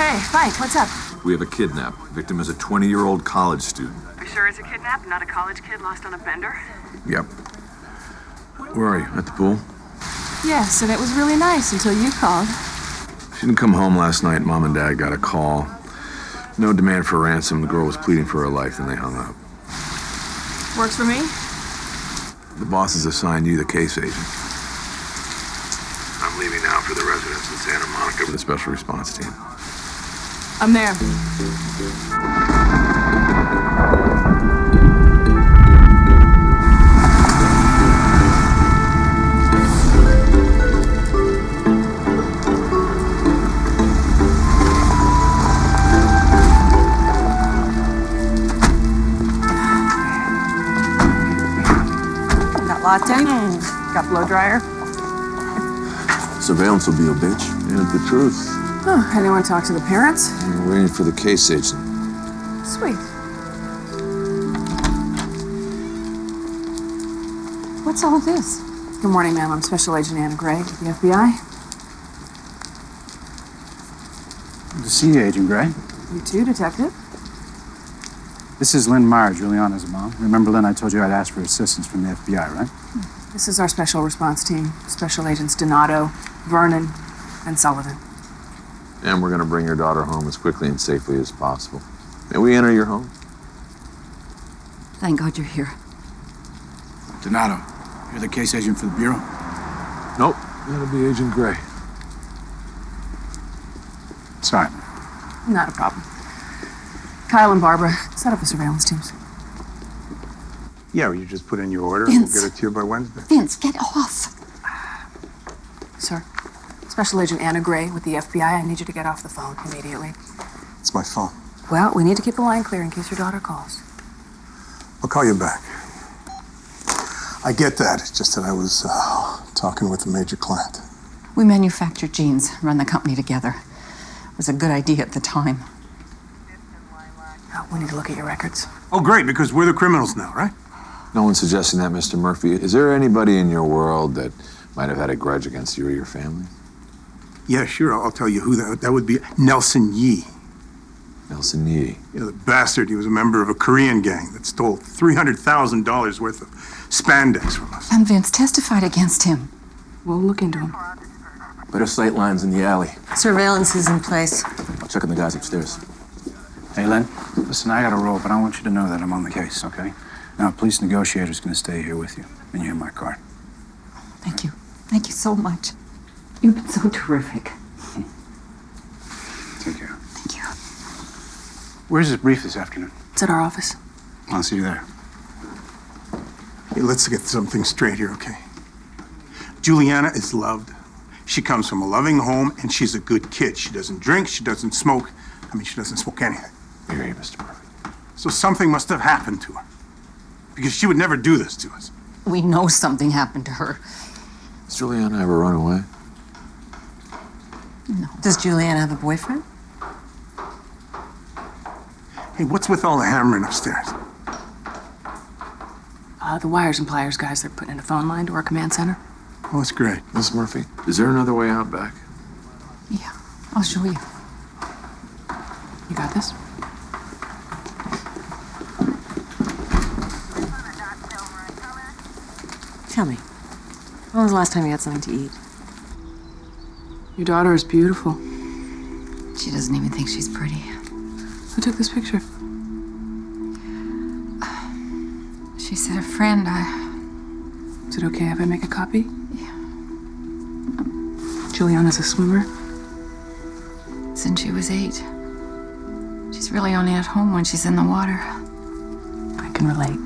Hey, Mike, what's up? We have a kidnap. Victim is a 20-year-old college student. Are you sure it's a kidnap, not a college kid lost on a bender? Yep. Where are you? At the pool? Yes, and it was really nice until you called. She didn't come home last night. Mom and Dad got a call. No demand for ransom. The girl was pleading for her life, and they hung up. Works for me. The bosses assigned you the case agent. I'm leaving now for the residence in Santa Monica with the special response team. I'm there. Got latte? Got blow dryer? Surveillance will be a bitch. And the truth. Oh, anyone talk to the parents? We're waiting for the case agent. Sweet. What's all this? Good morning, ma'am. I'm Special Agent Anna Gray with the FBI. Good to see you, Agent Gray. You too, Detective. This is Lynn Meyer, Juliana's mom. Remember, Lynn, I told you I'd ask for assistance from the FBI, right? This is our special response team. Special Agents Donato, Vernon, and Sullivan. And we're going to bring your daughter home as quickly and safely as possible. May we enter your home? Thank God you're here. Donato, you're the case agent for the Bureau? Nope. That'll be Agent Gray. Sorry. Not a problem. Kyle and Barbara, set up the surveillance teams. Yeah, well, you just put in your order. Vince. We'll get it to you by Wednesday. Vince, get off. Sir, Special Agent Anna Gray with the FBI. I need you to get off the phone immediately. It's my phone. Well, we need to keep the line clear in case your daughter calls. I'll call you back. I get that. It's just that I was talking with a major client. We manufacture jeans, run the company together. It was a good idea at the time. Oh, we need to look at your records. Oh, great, because we're the criminals now, right? No one's suggesting that, Mr. Murphy. Is there anybody in your world that might have had a grudge against you or your family? Yeah, sure. I'll tell you who that would be. Nelson Yee. Nelson Yee. You know, the bastard. He was a member of a Korean gang that stole $300,000 worth of spandex from us. And Vince testified against him. We'll look into him. Better sight lines in the alley. Surveillance is in place. I'll check on the guys upstairs. Hey, Lynn, listen, I gotta roll, but I want you to know that I'm on the case, okay? Now, a police negotiator's gonna stay here with you, and you have my card. Thank you. Thank you so much. You've been so terrific. Take care. Thank you. Where's this brief this afternoon? It's at our office. I'll see you there. Hey, let's get something straight here, okay? Juliana is loved. She comes from a loving home, and she's a good kid. She doesn't drink, she doesn't smoke. I mean, she doesn't smoke anything. I hear you, Mr. Murphy. So something must have happened to her. Because she would never do this to us. We know something happened to her. Has Juliana ever run away? No. Does Julianne have a boyfriend? Hey, what's with all the hammering upstairs? The wires and pliers guys, they're putting in a phone line to our command center. Oh, that's great. Miss Murphy, is there another way out back? Yeah, I'll show you. You got this? Tell me, when was the last time you had something to eat? Your daughter is beautiful. She doesn't even think she's pretty. Who took this picture? She said a friend. Is it okay if I make a copy? Yeah. Juliana's a swimmer. Since she was 8. She's really only at home when she's in the water. I can relate.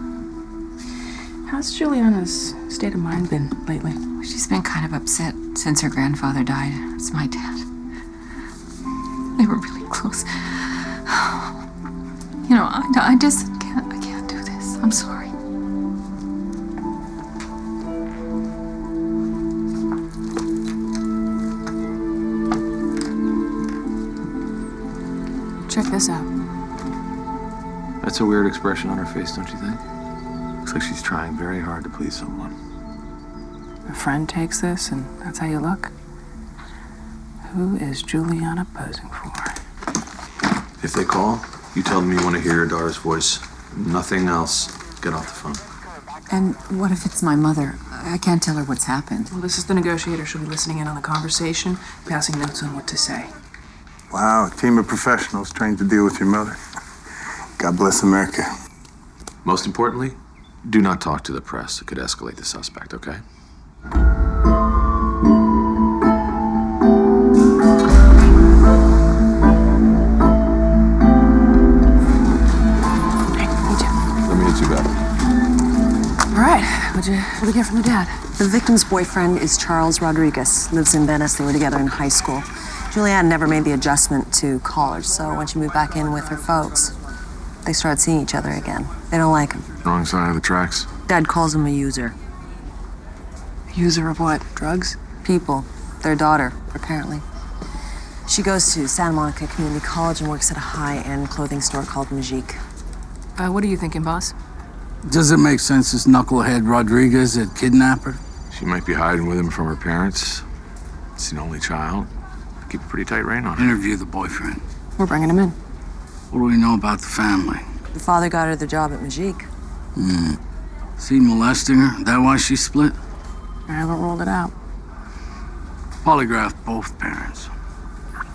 How's Juliana's state of mind been lately? She's been kind of upset since her grandfather died. It's my dad. They were really close. You know, I just can't do this. I'm sorry. Check this out. That's a weird expression on her face, don't you think? Looks like she's trying very hard to please someone. A friend takes this, and that's how you look? Who is Juliana posing for? If they call, you tell them you want to hear your daughter's voice. Nothing else. Get off the phone. And what if it's my mother? I can't tell her what's happened. Well, this is the negotiator. She'll be listening in on the conversation, passing notes on what to say. Wow, a team of professionals trained to deal with your mother. God bless America. Most importantly, do not talk to the press. It could escalate the suspect, okay? Hey, need you. Let me hit you back. All right. What'd you get from the dad? The victim's boyfriend is Charles Rodriguez. Lives in Venice. They were together in high school. Julianne never made the adjustment to college, so when she moved back in with her folks, they started seeing each other again. They don't like him. Wrong side of the tracks. Dad calls him a user. User of what? Drugs? People. Their daughter, apparently. She goes to Santa Monica Community College and works at a high-end clothing store called Majik. What are you thinking, boss? Does it make sense this knucklehead Rodriguez had kidnapped her? She might be hiding with him from her parents. It's an only child. Keep a pretty tight rein on her. Interview the boyfriend. We're bringing him in. What do we know about the family? The father got her the job at Majik. Is he molesting her? That why she split? I haven't ruled it out. Polygraph both parents.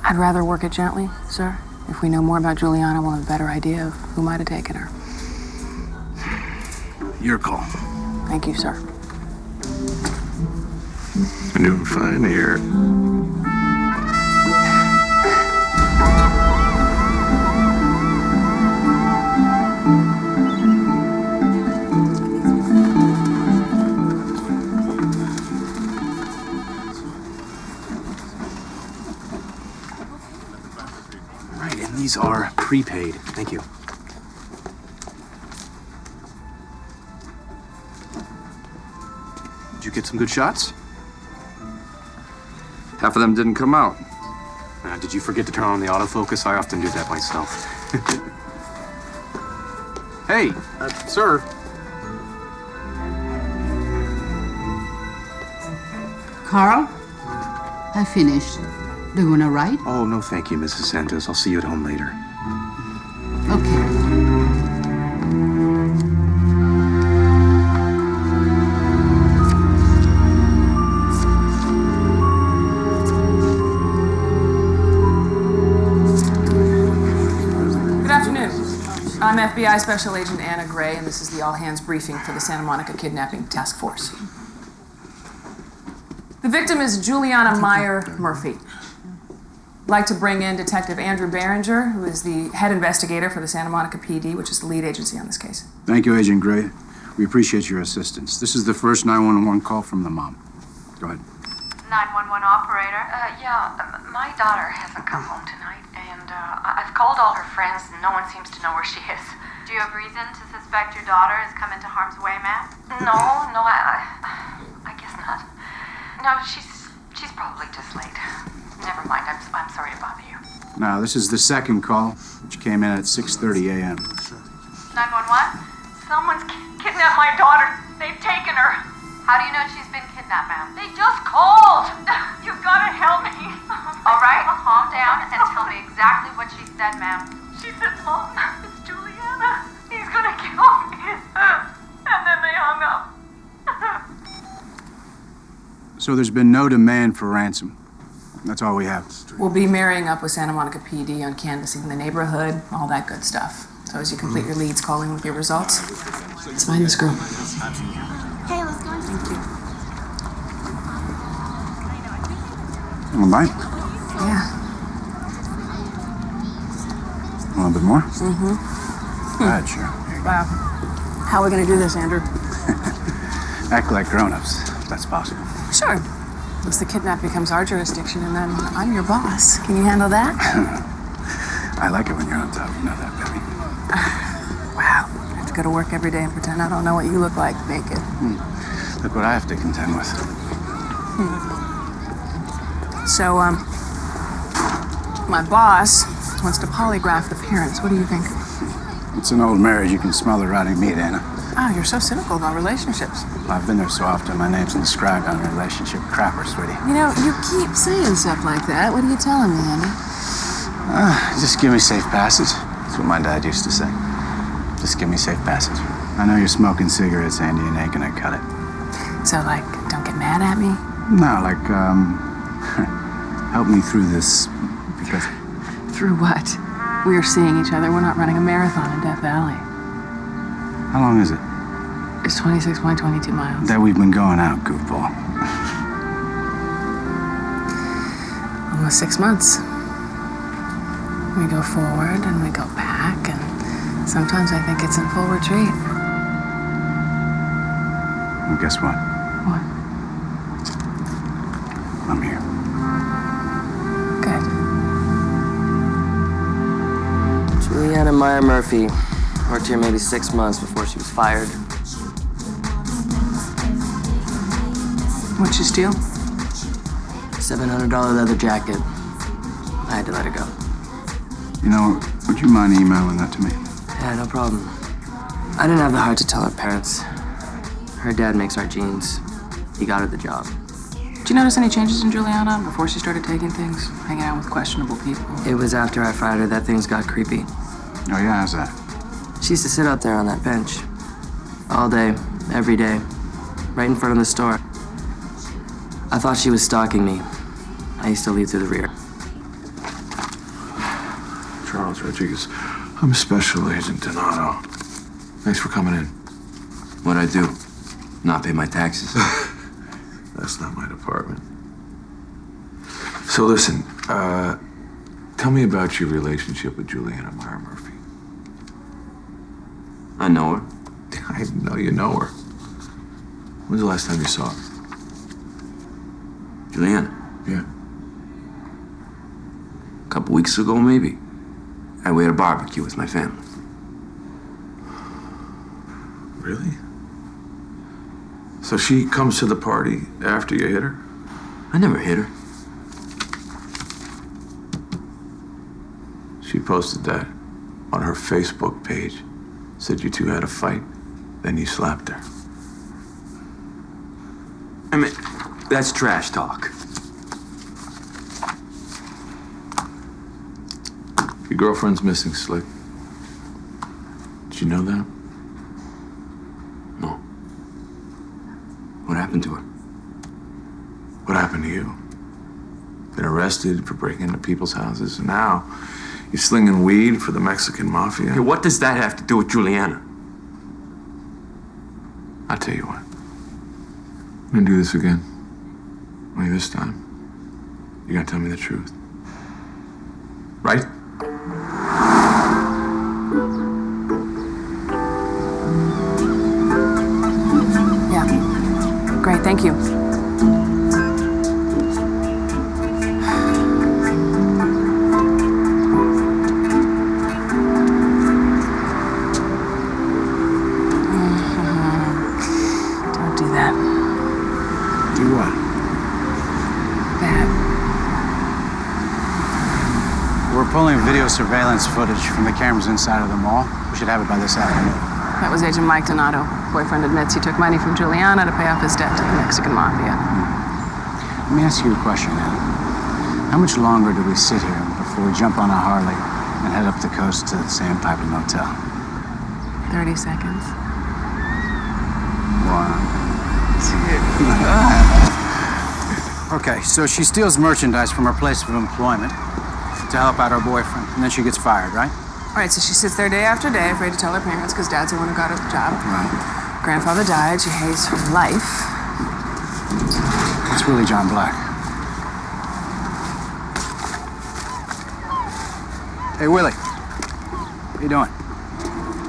I'd rather work it gently, sir. If we know more about Juliana, we'll have a better idea of who might have taken her. Your call. Thank you, sir. I'm doing fine here. Right, and these are prepaid. Thank you. Did you get some good shots? Half of them didn't come out. Did you forget to turn on the autofocus? I often do that myself. Hey, sir. Carl, I finished. Do you want to write? Oh, no, thank you, Mrs. Santos. I'll see you at home later. Okay. Good afternoon. I'm FBI Special Agent Anna Gray, and this is the all-hands briefing for the Santa Monica Kidnapping Task Force. The victim is Juliana Meyer Murphy. I'd like to bring in Detective Andrew Behringer, who is the head investigator for the Santa Monica PD, which is the lead agency on this case. Thank you, Agent Gray. We appreciate your assistance. This is the first 911 call from the mom. Go ahead. 911 operator. My daughter hasn't come home tonight, and I've called all her friends, and no one seems to know where she is. Do you have reason to suspect your daughter has come into harm's way, ma'am? No, I guess not. No, she's probably just late. Never mind. I'm sorry to bother you. Now, this is the second call, which came in at 6:30 a.m. 911? Someone's kidnapped my daughter. They've taken her. How do you know she's been kidnapped, ma'am? They just called. You've got to help me. All right, calm down and tell me exactly what she said, ma'am. She said, Mom, it's Juliana. He's gonna kill me. And then they hung up. So there's been no demand for ransom. That's all we have. We'll be marrying up with Santa Monica PD on canvassing the neighborhood, all that good stuff. So as you complete your leads, call in with your results. Let's find this girl. Hey, let's go. Thank you. All right. Yeah. A little bit more? Mm-hmm. Go ahead, sure. Here you go. Wow. How are we going to do this, Andrew? Act like grown-ups, if that's possible. Sure. Once the kidnap becomes our jurisdiction, and then I'm your boss. Can you handle that? I like it when you're on top. You know that, baby. Wow. I have to go to work every day and pretend I don't know what you look like naked. Look what I have to contend with. So, my boss wants to polygraph the parents. What do you think? It's an old marriage. You can smell the rotting meat, Anna. Ah, you're so cynical about relationships. I've been there so often, my name's inscribed on a relationship crapper, sweetie. You know, you keep saying stuff like that. What are you telling me, Andy? Just give me safe passage. That's what my dad used to say. Just give me safe passage. I know you're smoking cigarettes, Andy, and ain't gonna cut it. So, like, don't get mad at me? No, like, help me through this, because... Through what? We are seeing each other. We're not running a marathon in Death Valley. How long is it? It's 26.22 miles. That we've been going out, goofball. Almost 6 months. We go forward and we go back, and sometimes I think it's in full retreat. Well, guess what? What? I'm here. Good. Juliana Meyer Murphy worked here maybe 6 months before she was fired. What'd you steal? $700 leather jacket. I had to let her go. You know, would you mind emailing that to me? Yeah, no problem. I didn't have the heart to tell her parents. Her dad makes our jeans. He got her the job. Did you notice any changes in Juliana before she started taking things, hanging out with questionable people? It was after I fired her that things got creepy. Oh, yeah, how's that? She used to sit out there on that bench. All day, every day, right in front of the store. I thought she was stalking me. I used to leave through the rear. Charles Rodriguez. I'm Special Agent Donato. Thanks for coming in. What'd I do? Not pay my taxes? That's not my department. So listen, tell me about your relationship with Juliana Meyer Murphy. I know her. I know you know her. When's the last time you saw her? Juliana? Yeah. A couple weeks ago, maybe. We had a barbecue with my family. Really? So she comes to the party after you hit her? I never hit her. She posted that on her Facebook page. Said you two had a fight, then you slapped her. I mean, that's trash talk. Your girlfriend's missing, Slick. Did you know that? No. What happened to her? What happened to you? Been arrested for breaking into people's houses, and now you're slinging weed for the Mexican mafia? Hey, what does that have to do with Juliana? I'll tell you what. I'm gonna do this again. Only this time, you gotta tell me the truth. Right? Yeah. Great, thank you. Don't do that. Do what? That. We're pulling video surveillance footage from the cameras inside of the mall. We should have it by this afternoon. That was Agent Mike Donato. Boyfriend admits he took money from Juliana to pay off his debt to the Mexican mafia. Let me ask you a question, Annie. How much longer do we sit here before we jump on a Harley and head up the coast to the Sandpiper Motel? 30 seconds. 1, 2. Okay, so she steals merchandise from her place of employment to help out her boyfriend, and then she gets fired, right? All right, so she sits there day after day, afraid to tell her parents because dad's the one who got her the job. Right. Grandfather died. She hates her life. It's really John Black. Hey, Willie. How you doing?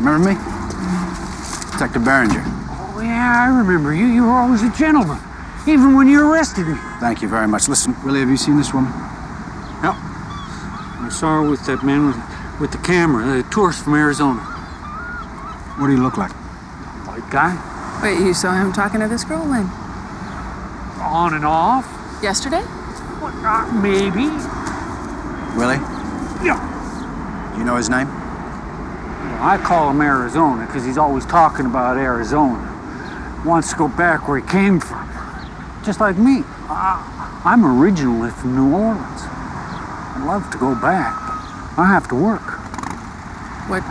Remember me? Detective Berenger. Oh, yeah, I remember you. You were always a gentleman, even when you arrested me. Thank you very much. Listen, Willie, have you seen this woman? Yep. I saw her with that man with the camera, the tourist from Arizona. What do you look like? White guy. Wait, you saw him talking to this girl when? On and off. Yesterday? What, maybe. Willie? Yeah. You know his name? Well, I call him Arizona because he's always talking about Arizona. Wants to go back where he came from. Just like me. I'm originally from New Orleans. I'd love to go back, but I have to work. What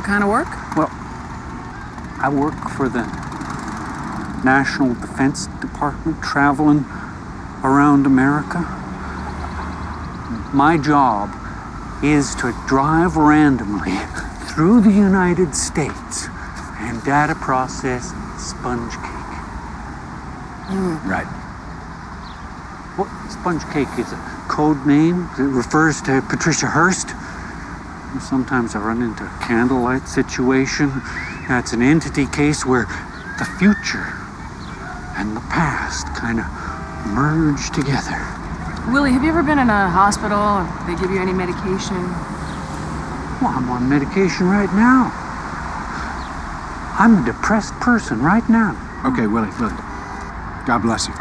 kind of work? Well, I work for the National Defense Department, traveling around America. My job is to drive randomly through the United States and data process sponge cake. Right. Well, sponge cake is a code name that refers to Patricia Hearst. Sometimes I run into a candlelight situation. That's an entity case where the future and the past kind of merge together. Willie, have you ever been in a hospital? Or they give you any medication? Well, I'm on medication right now. I'm a depressed person right now. Okay, Willie. God bless you.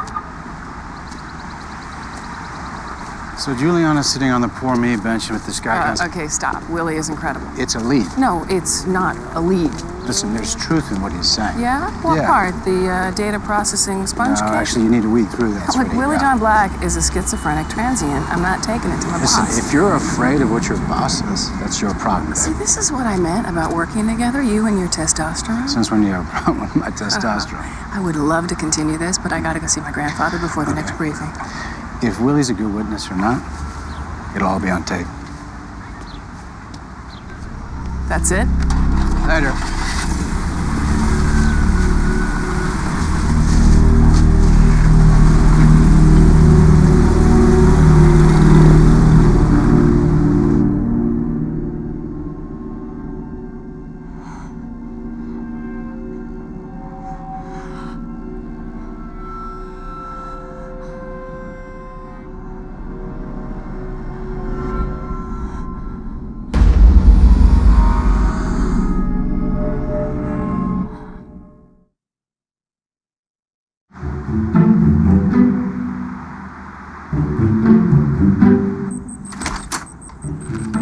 So Juliana's sitting on the poor me bench with this guy. Okay, stop. Willie is incredible. It's a lead. No, it's not a lead. Listen, there's truth in what he's saying. Yeah? What Yeah. part? The data processing sponge No, cake? actually, you need to weed through that. Look, Willie John Black is a schizophrenic transient. I'm not taking it to my Listen, boss. if you're afraid of what your boss is, that's your problem. See, this is what I meant about working together, you and your testosterone. Since when do you have a problem with my testosterone? I would love to continue this, but I gotta go see my grandfather before the next briefing. If Willie's a good witness or not, it'll all be on tape. That's it? Later.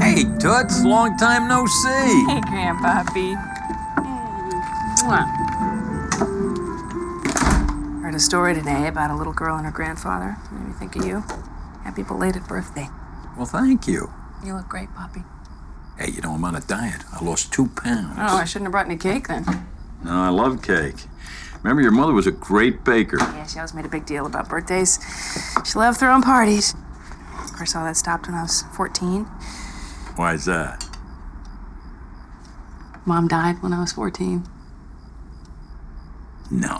Hey, Toots, long time no see. Hey, Grandpappy. Mwah. Heard a story today about a little girl and her grandfather. Made me think of you. Happy belated birthday. Well, thank you. You look great, Poppy. Hey, you know, I'm on a diet. I lost 2 pounds. Oh, I shouldn't have brought any cake then. No, I love cake. Remember, your mother was a great baker. Yeah, she always made a big deal about birthdays. She loved throwing parties. Of course, all that stopped when I was 14. Why's that? Mom died when I was 14. No.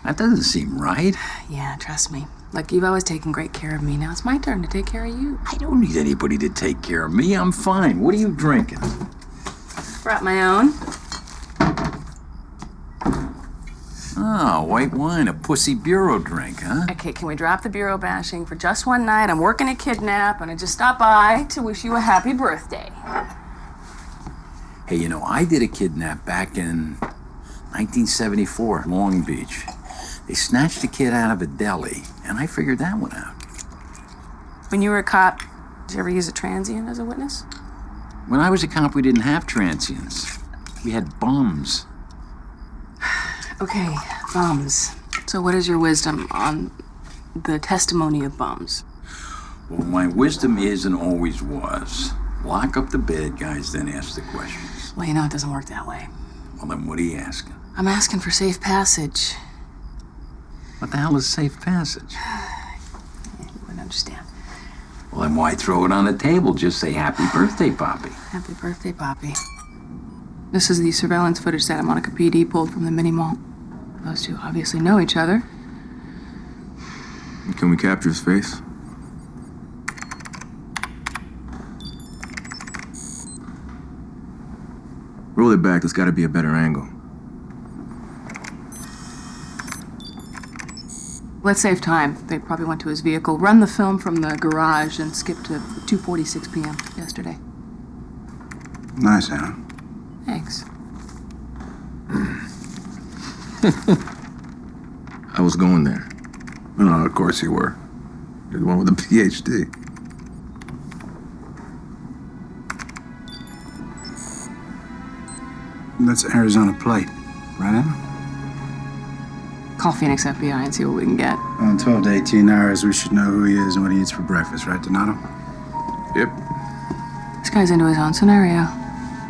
That doesn't seem right. Yeah, trust me. Look, you've always taken great care of me. Now it's my turn to take care of you. I don't need anybody to take care of me. I'm fine. What are you drinking? Brought my own. Oh, white wine, a pussy bureau drink, huh? Okay, can we drop the bureau bashing for just one night? I'm working a kidnap, and I just stopped by to wish you a happy birthday. Hey, you know, I did a kidnap back in 1974 in Long Beach. They snatched a kid out of a deli, and I figured that one out. When you were a cop, did you ever use a transient as a witness? When I was a cop, we didn't have transients. We had bums. Okay, bums. So what is your wisdom on the testimony of bums? Well, my wisdom is and always was, lock up the bad guys, then ask the questions. Well, you know it doesn't work that way. Well, then what are you asking? I'm asking for safe passage. What the hell is safe passage? You wouldn't understand. Well, then why throw it on the table? Just say, happy birthday, Poppy. Happy birthday, Poppy. This is the surveillance footage Santa Monica PD pulled from the mini mall. Those two obviously know each other. Can we capture his face? Roll it back. There's got to be a better angle. Let's save time. They probably went to his vehicle. Run the film from the garage and skip to 2:46 p.m. yesterday. Nice, Anna. Thanks. I was going there. No, of course you were. You're the one with the PhD. That's Arizona plate, right, Anna? Call Phoenix FBI and see what we can get. Well, in 12 to 18 hours, we should know who he is and what he eats for breakfast, right, Donato? Yep. guy's into his own scenario.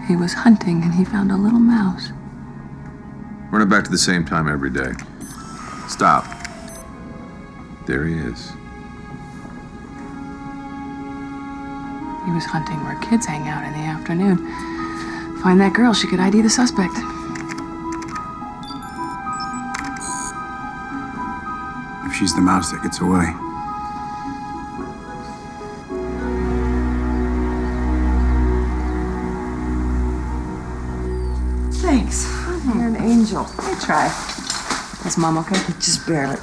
He was hunting and he found a little mouse. Run it back to the same time every day. Stop. There he is. He was hunting where kids hang out in the afternoon. Find that girl, she could ID the suspect. If she's the mouse that gets away. Thanks. You're an angel. I try. Is Mom okay? Just barely.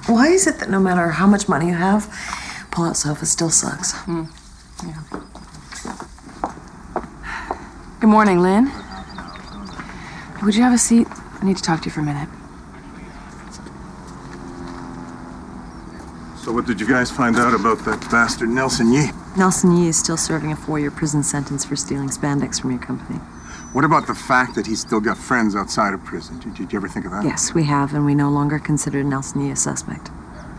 Why is it that no matter how much money you have, pull-out sofa still sucks? Yeah. Good morning, Lynn. Would you have a seat? I need to talk to you for a minute. So what did you guys find out about that bastard Nelson Yee? Nelson Yee is still serving a 4-year prison sentence for stealing spandex from your company. What about the fact that he's still got friends outside of prison? Did you ever think of that? Yes, we have, and we no longer consider Nelson Yee a suspect.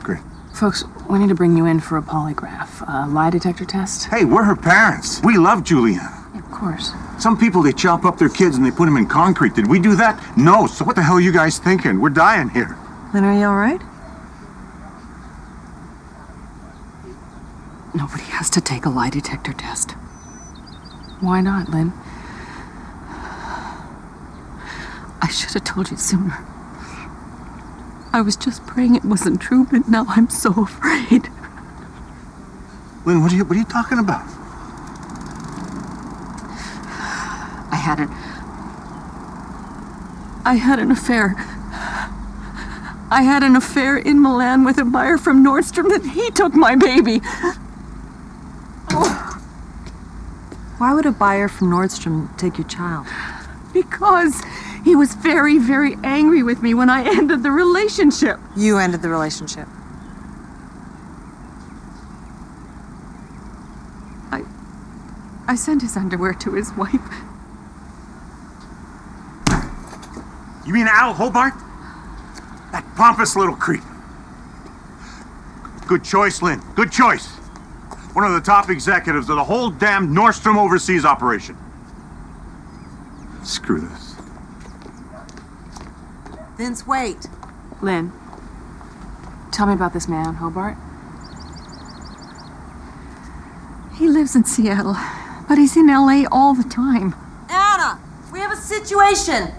Great. Folks, we need to bring you in for a polygraph, a lie detector test. Hey, we're her parents. We love Juliana. Of course. Some people, they chop up their kids and they put them in concrete. Did we do that? No. So what the hell are you guys thinking? We're dying here. Lynn, are you all right? Nobody has to take a lie detector test. Why not, Lynn? I should have told you sooner. I was just praying it wasn't true, but now I'm so afraid. Lynn, what are you talking about? I had an affair. I had an affair in Milan with a buyer from Nordstrom, and he took my baby. Why would a buyer from Nordstrom take your child? Because he was very, very angry with me when I ended the relationship. You ended the relationship. I sent his underwear to his wife. You mean Al Hobart? That pompous little creep. Good choice, Lynn. Good choice. One of the top executives of the whole damn Nordstrom overseas operation. Screw this. Vince, wait. Lynn, tell me about this man, Hobart. He lives in Seattle, but he's in LA all the time. Anna, we have a situation.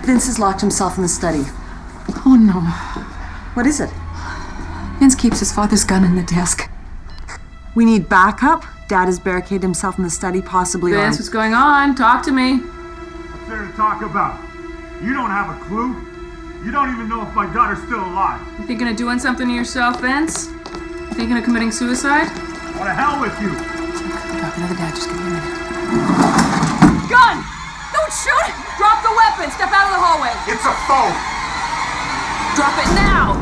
Vince has locked himself in the study. Oh no. What is it? Vince keeps his father's gun in the desk. We need backup. Dad has barricaded himself in the study, possibly Vince, armed. what's going on? Talk to me. What's there to talk about? You don't have a clue. You don't even know if my daughter's still alive. You thinking of doing something to yourself, Vince? Thinking of committing suicide? What the hell with you? I'm talking to the dad. Just give me a minute. Gun! Don't shoot! Drop the weapon! Step out of the hallway! It's a phone! Drop it now!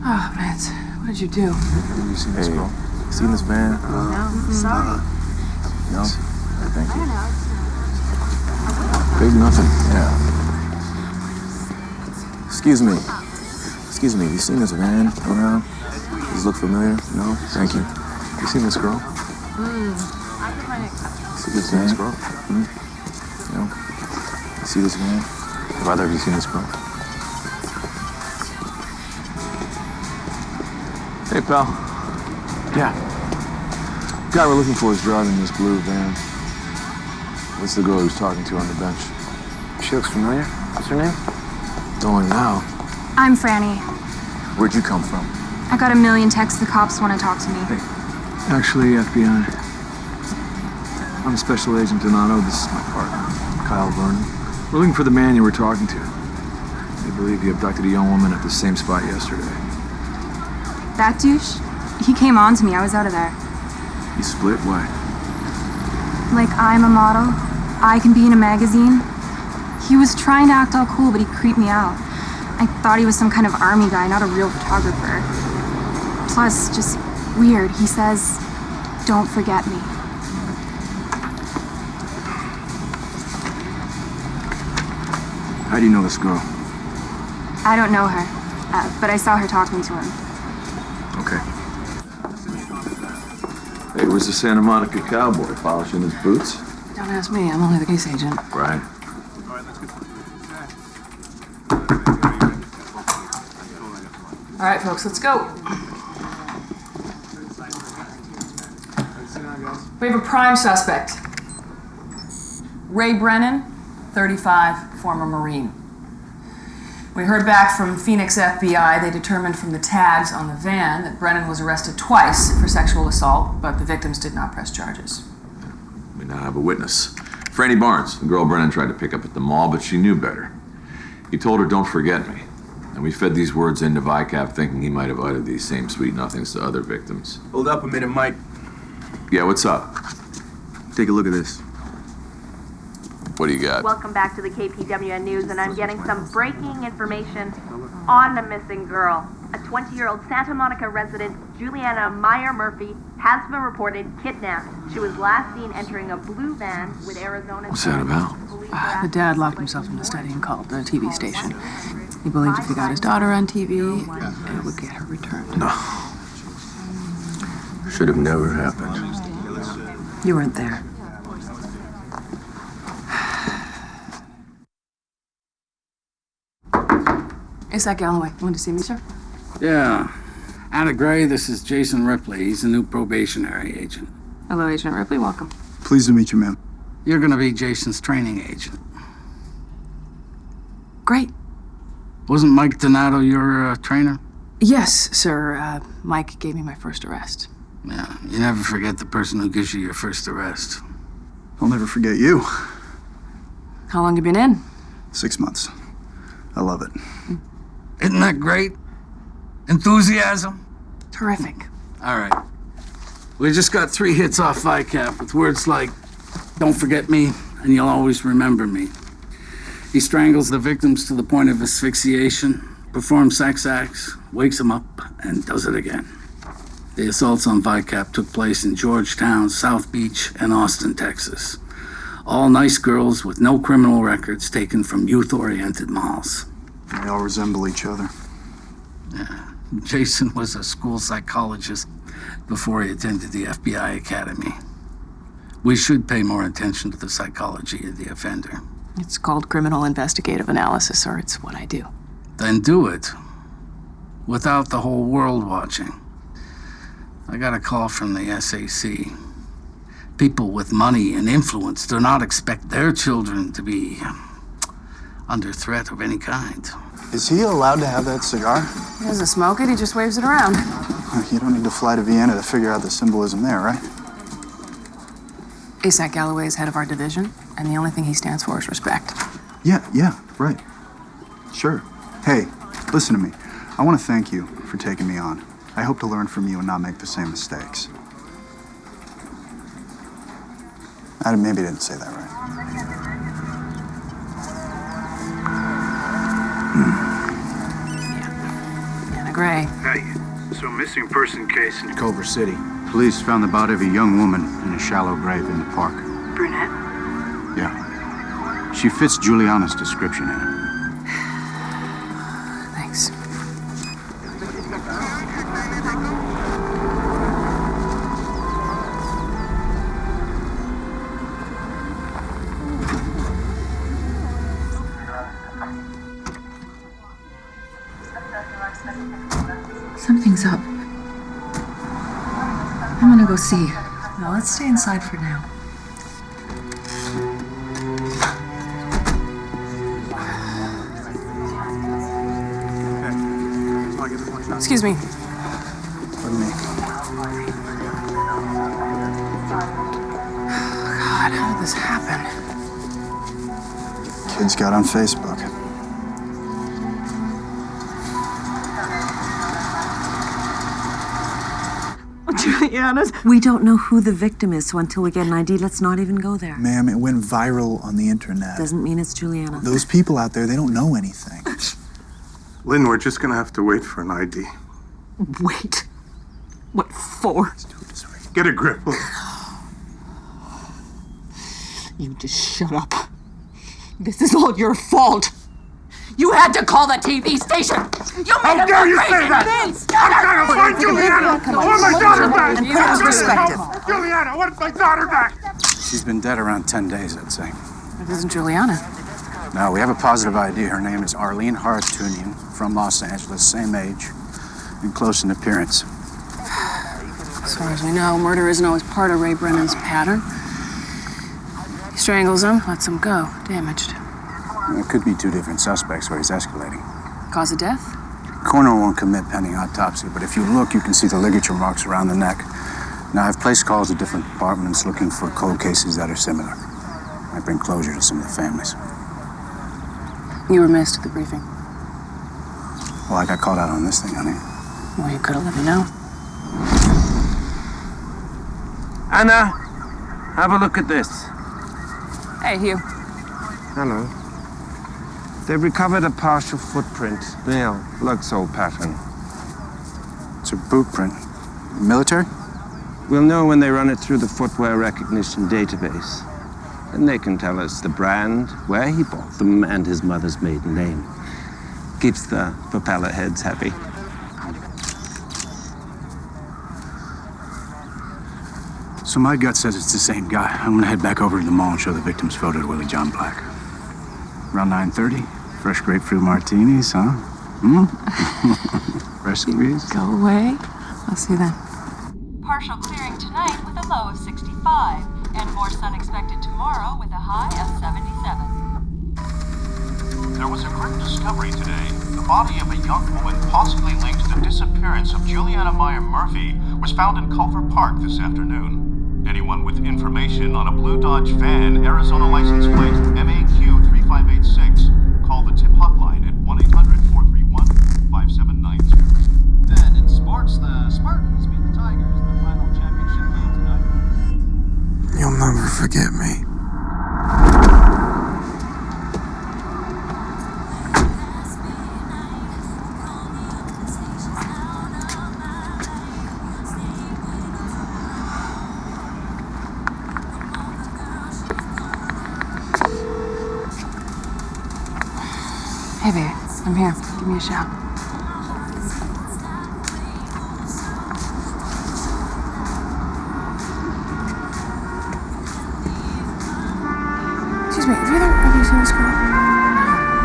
Oh, Vince, what did you do? Have you seen this girl? Seen this van? No, sorry. No? Thank you. Big nothing. Yeah. Excuse me. Excuse me, have you seen this van around? Does this look familiar? No? Thank you. You seen this girl? See this van? No? You see this van? Have either of you seen this girl? Hey, pal. Yeah. The guy we're looking for is driving this blue van. What's the girl he was talking to on the bench? She looks familiar. What's her name? Don't now. I'm Franny. Where'd you come from? I got a million texts. The cops want to talk to me. Actually, FBI. I'm Special Agent Donato. This is my partner, Kyle Vernon. We're looking for the man you were talking to. They believe you abducted a young woman at the same spot yesterday. That douche? He came on to me. I was out of there. You split? Why? Like, I'm a model. I can be in a magazine. He was trying to act all cool, but he creeped me out. I thought he was some kind of army guy, not a real photographer. Plus, just weird. He says, "Don't forget me." How do you know this girl? I don't know her, but I saw her talking to him. Okay. Hey, where's the Santa Monica cowboy polishing his boots? Don't ask me, I'm only the case agent. Right. All right, folks, let's go. We have a prime suspect. Ray Brennan, 35, former Marine. We heard back from Phoenix FBI. They determined from the tags on the van that Brennan was arrested twice for sexual assault, but the victims did not press charges. We now have a witness. Franny Barnes, the girl Brennan tried to pick up at the mall, but she knew better. He told her, "Don't forget me." And we fed these words into VICAP thinking he might have uttered these same sweet nothings to other victims. Hold up a minute, Mike. Yeah, what's up? Take a look at this. What do you got? Welcome back to the KPWN News, and I'm getting some breaking information on a missing girl. A 20-year-old Santa Monica resident, Juliana Meyer Murphy, has been reported kidnapped. She was last seen entering a blue van with Arizona. What's that about? The dad locked himself in the study and called the TV station. He believed if he got his daughter on TV, it would get her returned. No. Should have never happened. You weren't there. ASAC Galloway, want to see me, sir? Yeah. Anna Gray, this is Jason Ripley. He's the new probationary agent. Hello, Agent Ripley, welcome. Pleased to meet you, ma'am. You're gonna be Jason's training agent. Great. Wasn't Mike Donato your trainer? Yes, sir. Mike gave me my first arrest. Yeah, you never forget the person who gives you your first arrest. I'll never forget you. How long you been in? 6 months. I love it. Isn't that great? Enthusiasm? Terrific. All right. We just got 3 hits off VICAP with words like, "Don't forget me," and "You'll always remember me." He strangles the victims to the point of asphyxiation, performs sex acts, wakes them up, and does it again. The assaults on VICAP took place in Georgetown, South Beach, and Austin, Texas. All nice girls with no criminal records taken from youth-oriented malls. They all resemble each other. Yeah. Jason was a school psychologist before he attended the FBI Academy. We should pay more attention to the psychology of the offender. It's called criminal investigative analysis, or it's what I do. Then do it. Without the whole world watching. I got a call from the SAC. People with money and influence do not expect their children to be under threat of any kind. Is he allowed to have that cigar? He doesn't smoke it, he just waves it around. You don't need to fly to Vienna to figure out the symbolism there, right? ASAC Galloway is head of our division, and the only thing he stands for is respect. Yeah, right. Sure. Hey, listen to me. I want to thank you for taking me on. I hope to learn from you and not make the same mistakes. I maybe didn't say that right. Anna Gray. Hey, so missing person case in Culver City. Police found the body of a young woman in a shallow grave in the park. Brunette? Yeah. She fits Juliana's description in it. Thanks. Something's up. I'm gonna go see. No, let's stay inside for now. Excuse me. Pardon me. God, how did this happen? Kids got on Facebook. Juliana's. We don't know who the victim is, so until we get an ID, let's not even go there. Ma'am, it went viral on the internet. Doesn't mean it's Juliana. Those people out there, they don't know anything. Lynn, we're just gonna have to wait for an ID. Wait. What for? Get a grip. You just shut up. This is all your fault. You had to call the TV station. You made How him dare go you crazy. say that? I'm trying to find Juliana! I want my daughter back! And put it in perspective. Juliana, I want my daughter back! She's been dead around 10 days, I'd say. It isn't Juliana. No, we have a positive ID. Her name is Arlene Hartunian, from Los Angeles, same age, and close in appearance. As far as we know, murder isn't always part of Ray Brennan's pattern. He strangles him, lets him go, damaged. There could be two different suspects where he's escalating. Cause of death? Coroner won't commit pending autopsy, but if you look, you can see the ligature marks around the neck. Now, I've placed calls to different departments looking for cold cases that are similar. Might bring closure to some of the families. You were missed at the briefing. Well, I got called out on this thing, honey. Well, you could have let me know. Anna, have a look at this. Hey, Hugh. Hello. They've recovered a partial footprint. Male, lug sole pattern. It's a boot print. Military? We'll know when they run it through the footwear recognition database. And they can tell us the brand, where he bought them, and his mother's maiden name. Keeps the propeller heads happy. So my gut says it's the same guy. I'm gonna head back over to the mall and show the victim's photo to Willie John Black. Around 9:30, fresh grapefruit martinis, huh? Fresh squeeze? Go away. I'll see you then. Partial clearing tonight with a low of 65, and more sun expected tomorrow with a high of 77. There was a grim discovery today. The body of a young woman possibly linked to the disappearance of Juliana Meyer Murphy was found in Culver Park this afternoon. Anyone with information on a blue Dodge van, Arizona license plate MAQ 3586, call the tip hotline at 1-800-431-5790. And in sports, the Spartans beat the Tigers in the final championship game tonight. You'll never forget me. Hey, baby. I'm here. Give me a shout. Excuse me, have you ever seen this girl?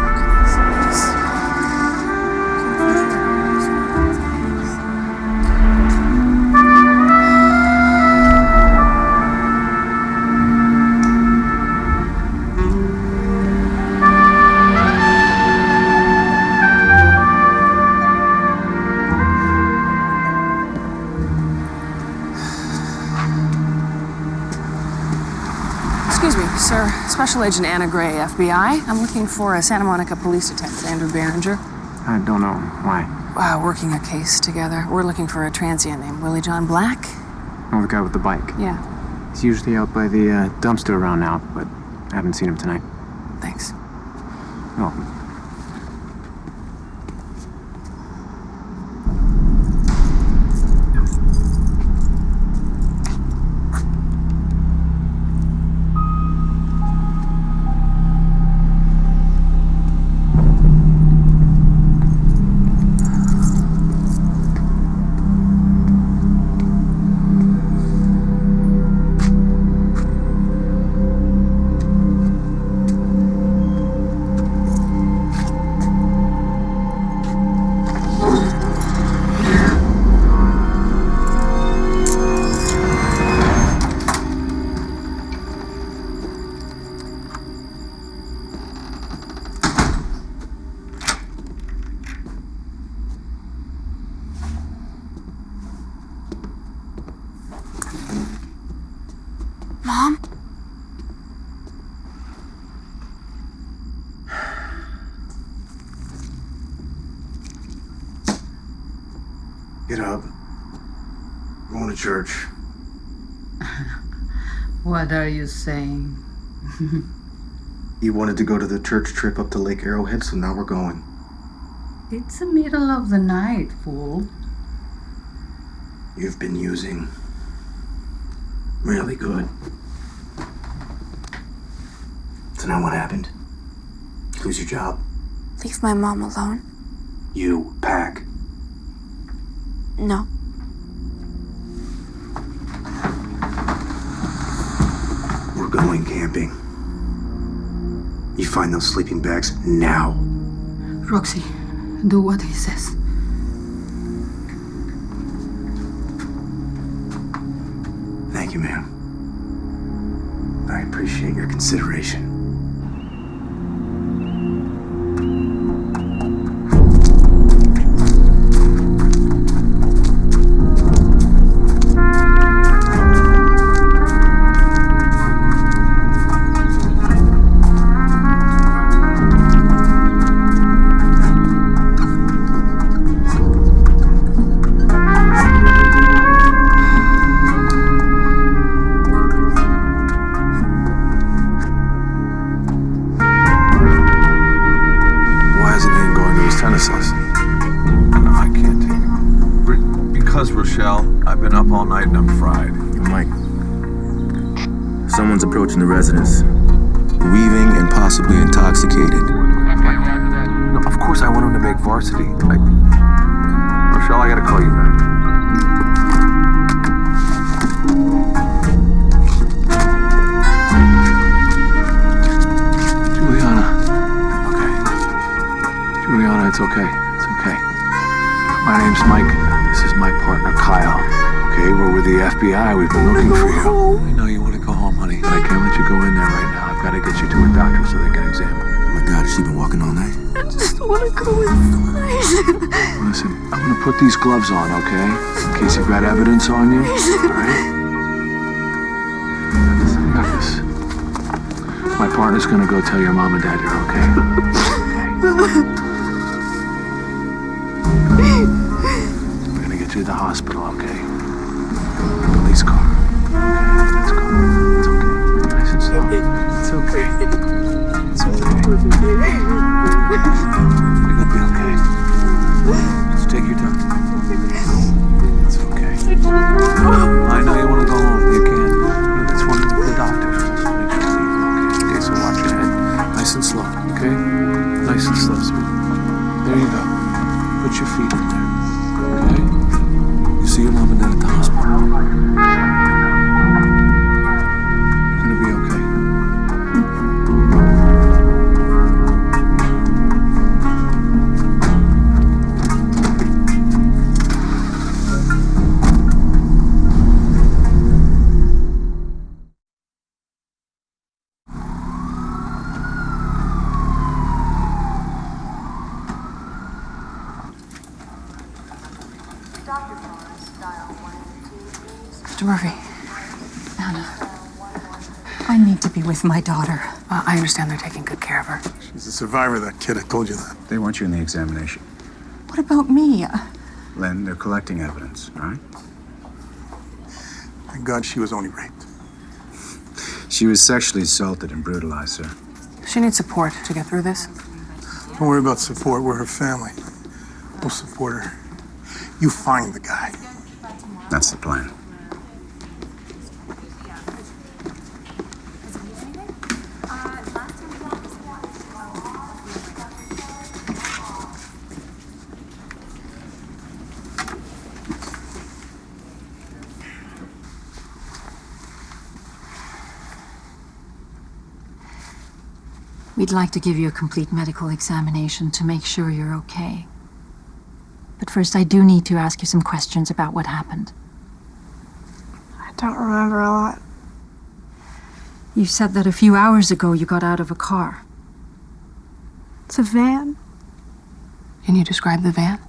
Excuse me, sir. Special Agent Anna Gray, FBI. I'm looking for a Santa Monica police detective, Andrew Behringer. I don't know. Why? Working a case together. We're looking for a transient named Willie John Black. Oh, the guy with the bike. Yeah, He's usually out by the dumpster around now, but I haven't seen him tonight. thanks. Oh. Mom? Get up. We're going to church. What are you saying? You wanted to go to the church trip up to Lake Arrowhead, so now we're going. It's the middle of the night, fool. You've been using. Really good. So now what happened? You lose your job? leave my mom alone. You pack. No. We're going camping. You find those sleeping bags now. Roxy, do what he says. Thank you, ma'am. I appreciate your consideration. Tennis lesson. No, I can't take it. Because, Rochelle, I've been up all night and I'm fried. Mike, someone's approaching the residence, weaving and possibly intoxicated. No, of course I want him to make varsity. Rochelle, I gotta call you back. Juliana, it's okay. It's okay. My name's Mike. This is my partner, Kyle. Okay, we're with the FBI. We've been looking for you. I know you want to go home, honey, but I can't let you go in there right now. I've got to get you to a doctor so they can examine. Oh my God, has she been walking all night? I just want to go inside. Listen, I'm going to put these gloves on, okay? In case you've got evidence on you. All right? I got this. My partner's going to go tell your mom and dad you're okay. We're gonna get you to the hospital, okay? Police car. Okay, let's go. It's okay. Nice and slow. It's okay. It's okay. You're gonna be okay. Just take your time. It's okay. I know you wanna go home. You can. That's one of the doctors. Just make sure you leave, okay? Okay, so watch your head. Nice and slow, okay? Nice and slow, sweet. There you go. Put your feet in there, okay? You see your mom and dad at the hospital. You're gonna be okay. Mr. Murphy. Anna. I need to be with my daughter. I understand they're taking good care of her. She's a survivor, that kid. I told you that. They want you in the examination. What about me? Len, they're collecting evidence, all right? Thank God she was only raped. She was sexually assaulted and brutalized, sir. She needs support to get through this. Don't worry about support. We're her family. We'll support her. You find the guy. That's the plan. We'd like to give you a complete medical examination to make sure you're okay. But first, I do need to ask you some questions about what happened. I don't remember a lot. You said that a few hours ago you got out of a car. It's a van. Can you describe the van?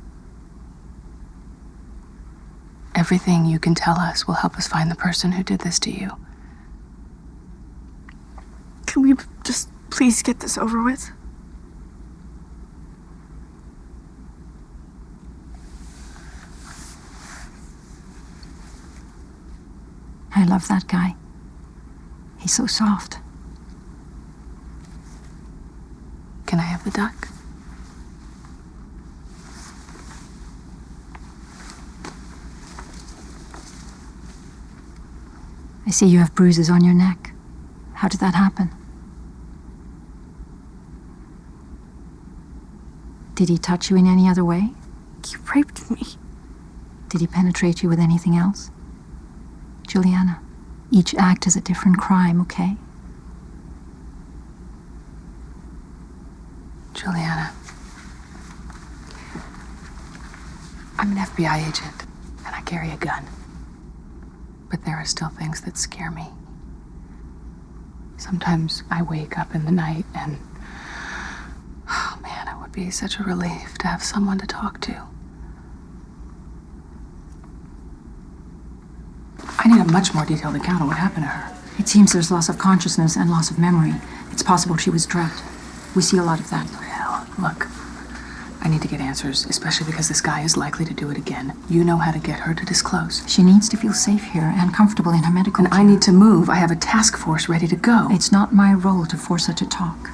Everything you can tell us will help us find the person who did this to you. Can we just please get this over with? I love that guy. He's so soft. Can I have the duck? I see you have bruises on your neck. How did that happen? Did he touch you in any other way? He raped me. Did he penetrate you with anything else? Juliana, each act is a different crime, okay? Juliana, I'm an FBI agent, and I carry a gun. But there are still things that scare me. Sometimes I wake up in the night and, oh man, it would be such a relief to have someone to talk to. I need a much more detailed account of what happened to her. It seems there's loss of consciousness and loss of memory. It's possible she was drugged. We see a lot of that. Hell, look, I need to get answers, especially because this guy is likely to do it again. You know how to get her to disclose. She needs to feel safe here and comfortable in her medical And I need to move. I have a task force ready to go. It's not my role to force her to talk.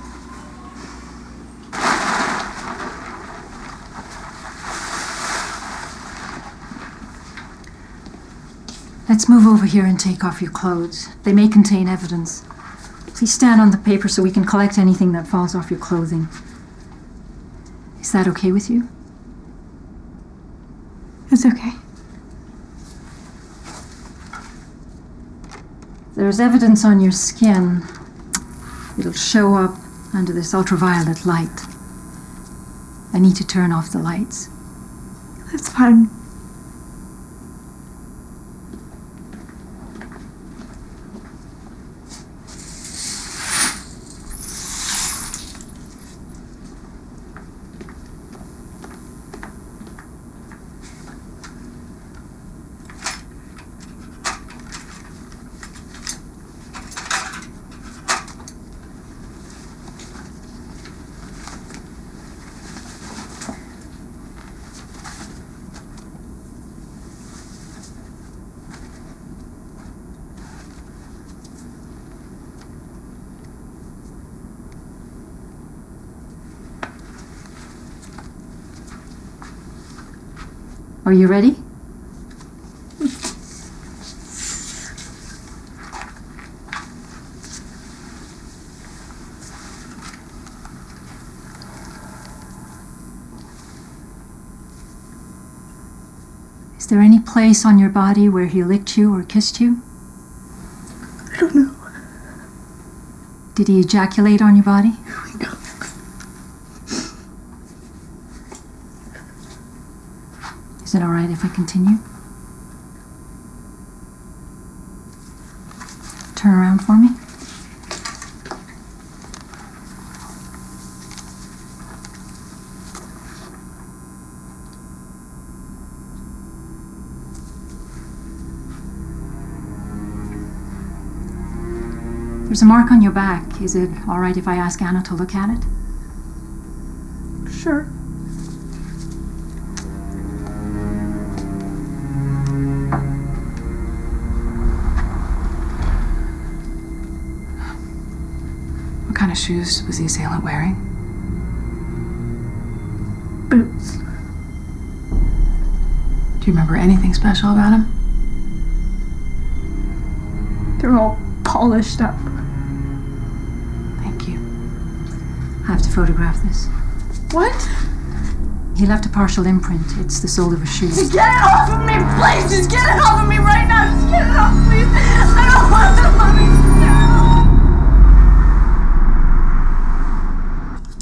Let's move over here and take off your clothes. They may contain evidence. Please stand on the paper so we can collect anything that falls off your clothing. Is that okay with you? It's okay. There's evidence on your skin. It'll show up under this ultraviolet light. I need to turn off the lights. That's fine. Are you ready? Is there any place on your body where he licked you or kissed you? I don't know. Did he ejaculate on your body? No. Is it all right if I continue? Turn around for me. There's a mark on your back. Is it all right if I ask Anna to look at it? Sure. What kind of shoes was the assailant wearing? Boots. Do you remember anything special about him? They're all polished up. Thank you. I have to photograph this. What? He left a partial imprint. It's the sole of a shoe. Just get it off of me, please! Just get it off of me right now! Just get it off, please! I don't want the money!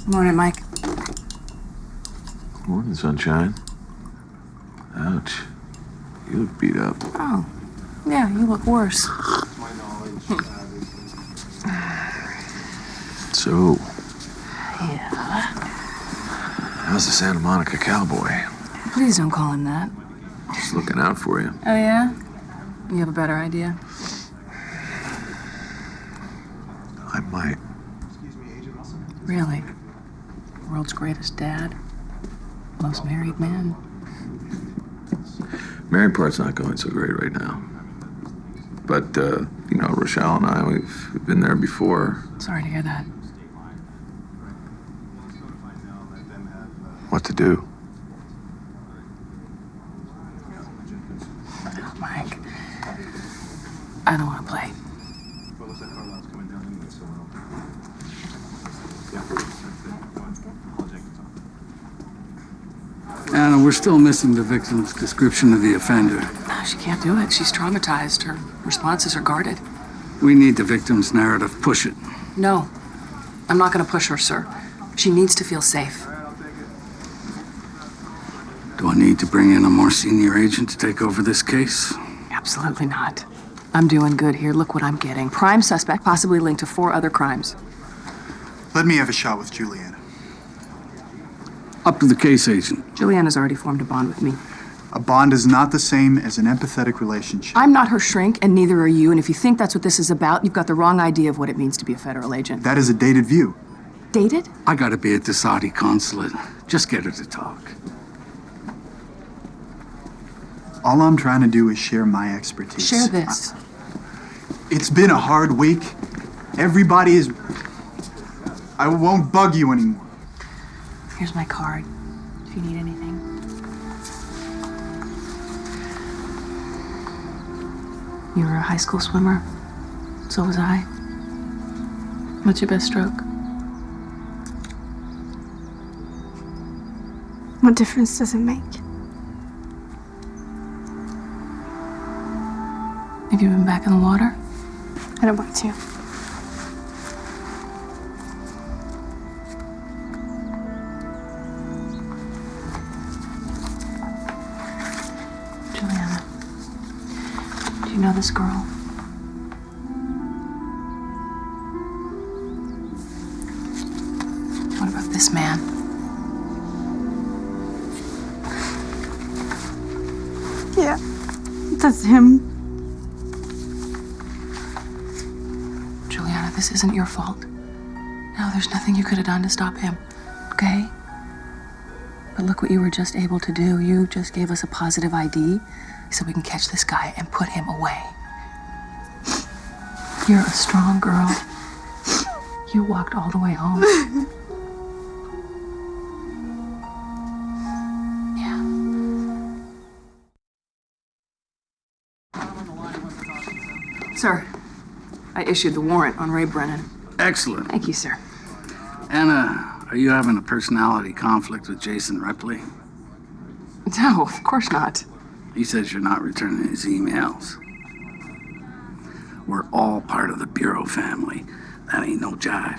Morning, Mike. Morning, sunshine. Ouch. You look beat up. Oh, yeah, you look worse. So, Yeah. how's the Santa Monica cowboy? Please don't call him that. Just looking out for you. Oh, yeah? You have a better idea? I might. Really? World's greatest dad? Most married man? Married part's not going so great right now. But, you know, Rochelle and I, we've been there before. Sorry to hear that. What to do? Mike, I don't want to play. we're still missing the victim's description of the offender. No, she can't do it. She's traumatized. Her responses are guarded. We need the victim's narrative. Push it. No, I'm not going to push her, sir. She needs to feel safe. Do I need to bring in a more senior agent to take over this case? Absolutely not. I'm doing good here. Look what I'm getting. Prime suspect, possibly linked to 4 other crimes. Let me have a shot with Juliana. Up to the case, agent. Juliana's already formed a bond with me. A bond is not the same as an empathetic relationship. I'm not her shrink, and neither are you. And if you think that's what this is about, you've got the wrong idea of what it means to be a federal agent. That is a dated view. Dated? I gotta be at the Saudi consulate. Just get her to talk. All I'm trying to do is share my expertise. Share this. It's been a hard week. Everybody is... I won't bug you anymore. Here's my card, if you need anything. You were a high school swimmer. So was I. What's your best stroke? What difference does it make? Have you been back in the water? I don't want to. Juliana, do you know this girl? What about this man? Yeah, that's him. Juliana, this isn't your fault. No, there's nothing you could have done to stop him, okay? But look what you were just able to do. You just gave us a positive ID so we can catch this guy and put him away. You're a strong girl. You walked all the way home. Sir, I issued the warrant on Ray Brennan. Excellent. Thank you, sir. Anna, are you having a personality conflict with Jason Ripley? No, of course not. He says you're not returning his emails. We're all part of the Bureau family. That ain't no jive.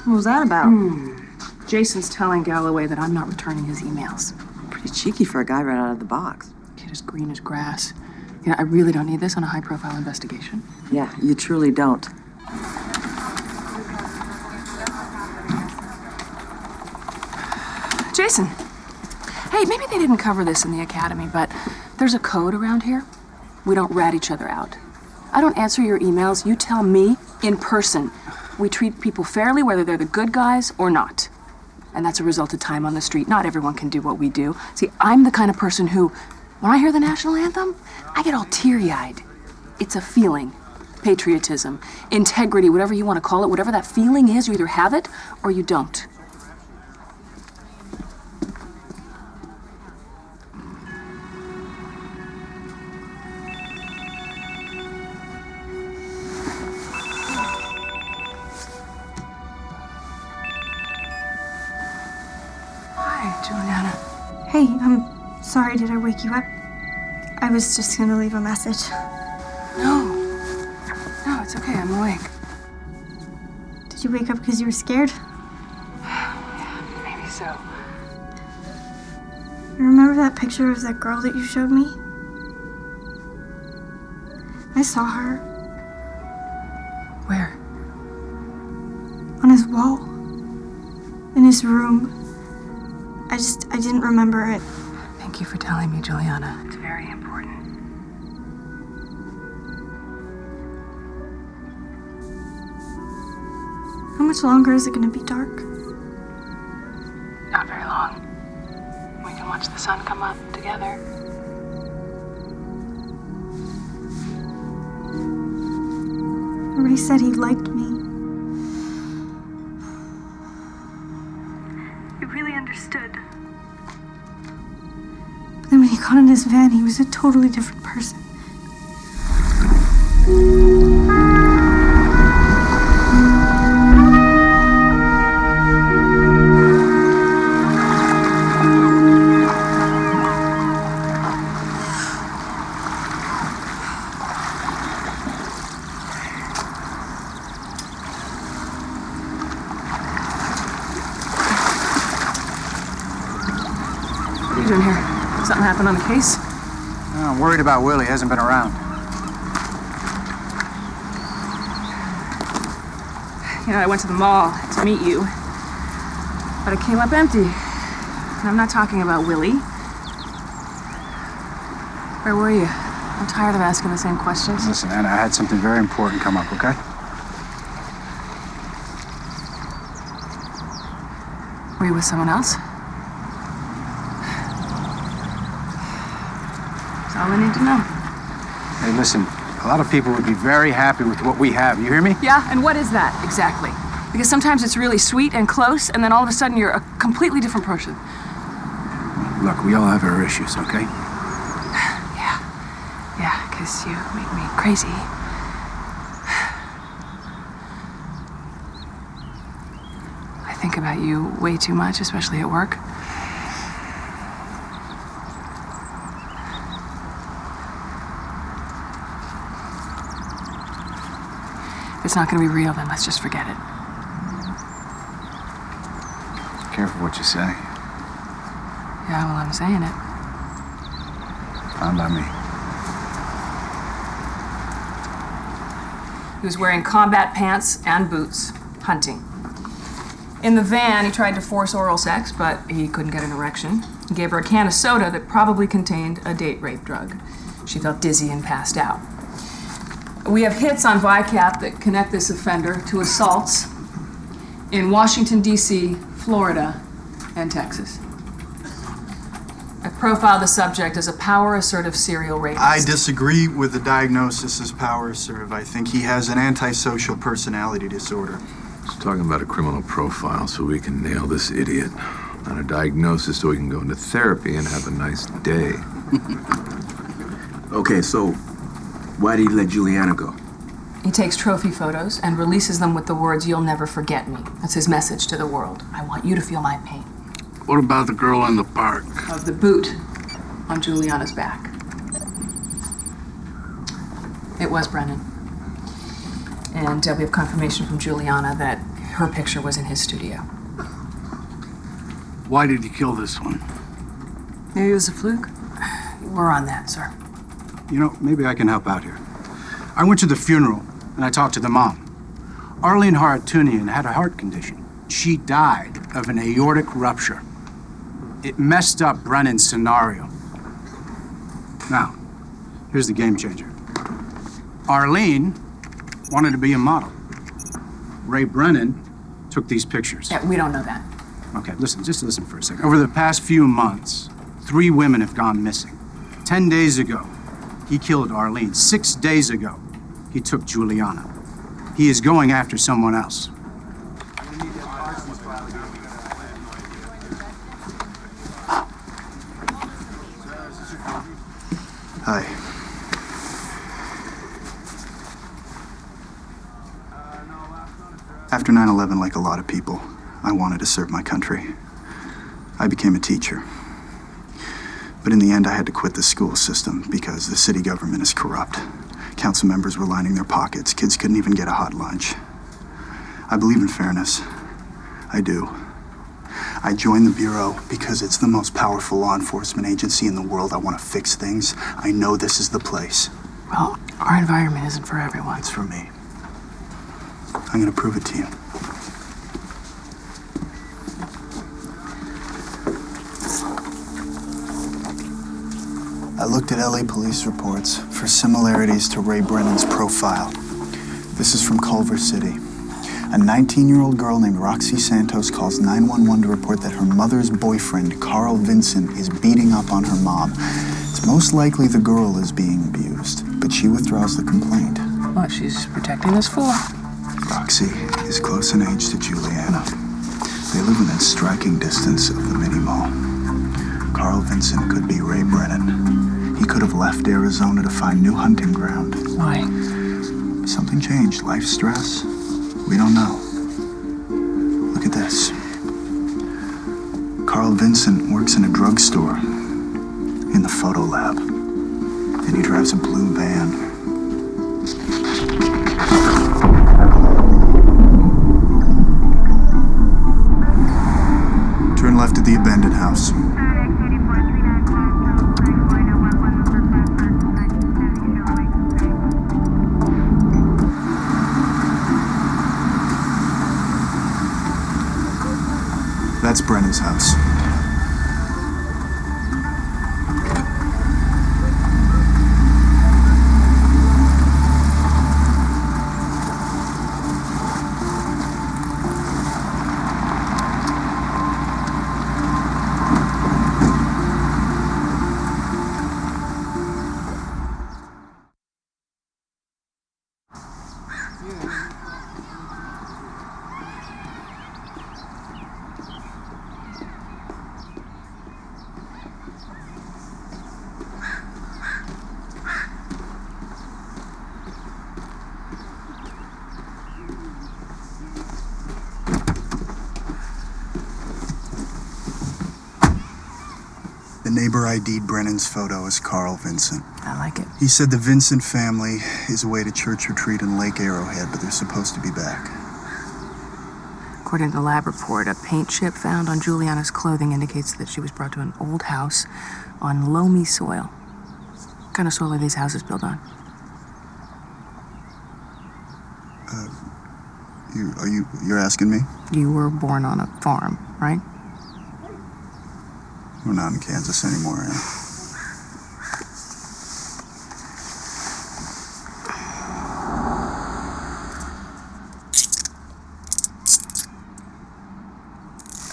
What was that about? Jason's telling Galloway that I'm not returning his emails. Pretty cheeky for a guy right out of the box. Kid is green as grass. You know, I really don't need this on a high-profile investigation. Yeah, you truly don't. Jason, hey, maybe they didn't cover this in the academy, but there's a code around here. We don't rat each other out. I don't answer your emails. You tell me in person. We treat people fairly, whether they're the good guys or not. And that's a result of time on the street. Not everyone can do what we do. See, I'm the kind of person who, when I hear the national anthem, I get all teary-eyed. It's a feeling. Patriotism, integrity, whatever you want to call it, whatever that feeling is, you either have it or you don't. Juliana. Hey, I'm sorry, did I wake you up? I was just gonna leave a message. No, it's okay, I'm awake. Did you wake up because you were scared? Maybe so. You remember that picture of that girl that you showed me? I saw her. Where? On his wall. In his room. I didn't remember it. Thank you for telling me, Juliana. It's very important. How much longer is it gonna be dark? Not very long. We can watch the sun come up together. Ray said he liked me. He really understood. But then when he got in his van, he was a totally different person. What are you doing here? Something happened on the case? I'm worried about Willie. He hasn't been around. You know, I went to the mall to meet you, but it came up empty. And I'm not talking about Willie. Where were you? I'm tired of asking the same questions. Listen, Anna, I had something very important come up, okay? Were you with someone else? That's all I need to know. Hey, listen, a lot of people would be very happy with what we have. You hear me? Yeah, and what is that exactly? Because sometimes it's really sweet and close, and then all of a sudden you're a completely different person. Look, we all have our issues, okay? Yeah, because you make me crazy. I think about you way too much, especially at work. If it's not going to be real, then let's just forget it. Careful what you say. Yeah, well, I'm saying it. Fine by me. He was wearing combat pants and boots, hunting. In the van, he tried to force oral sex, but he couldn't get an erection. He gave her a can of soda that probably contained a date rape drug. She felt dizzy and passed out. We have hits on VICAP that connect this offender to assaults in Washington, D.C., Florida, and Texas. I profiled the subject as a power-assertive serial rapist. I disagree with the diagnosis as power-assertive. I think he has an antisocial personality disorder. He's talking about a criminal profile so we can nail this idiot. Not a diagnosis so we can go into therapy and have a nice day. Okay, so why did he let Juliana go? He takes trophy photos and releases them with the words, "You'll never forget me." That's his message to the world. I want you to feel my pain. What about the girl in the park? Of the boot on Juliana's back. It was Brennan. And we have confirmation from Juliana that her picture was in his studio. Why did he kill this one? Maybe it was a fluke. We're on that, sir. You know, maybe I can help out here. I went to the funeral and I talked to the mom. Arlene Haratunian had a heart condition. She died of an aortic rupture. It messed up Brennan's scenario. Now, here's the game changer. Arlene wanted to be a model. Ray Brennan took these pictures. Yeah, we don't know that. Okay, listen, just listen for a second. Over the past few months, 3 women have gone missing. 10 days ago, he killed Arlene. 6 days ago, he took Juliana. He is going after someone else. Hi. After 9/11, like a lot of people, I wanted to serve my country. I became a teacher. But in the end, I had to quit the school system because the city government is corrupt. Council members were lining their pockets. Kids couldn't even get a hot lunch. I believe in fairness. I do. I joined the Bureau because it's the most powerful law enforcement agency in the world. I want to fix things. I know this is the place. Well, our environment isn't for everyone. It's for me. I'm going to prove it to you. I looked at LA police reports for similarities to Ray Brennan's profile. This is from Culver City. A 19-year-old girl named Roxy Santos calls 911 to report that her mother's boyfriend, Carl Vincent, is beating up on her mom. It's most likely the girl is being abused, but she withdraws the complaint. What she's protecting us for? Roxy is close in age to Juliana. They live within striking distance of the mini mall. Carl Vincent could be Ray Brennan. He could have left Arizona to find new hunting ground. Why? Something changed. Life stress? We don't know. Look at this. Carl Vincent works in a drugstore in the photo lab, and he drives a blue van. Turn left at the abandoned house. That's Brennan's house. The neighbor ID'd Brennan's photo as Carl Vincent. I like it. He said the Vincent family is away to church retreat in Lake Arrowhead, but they're supposed to be back. According to the lab report, a paint chip found on Juliana's clothing indicates that she was brought to an old house on loamy soil. What kind of soil are these houses built on? You're asking me? You were born on a farm, right? We're not in Kansas anymore, yeah.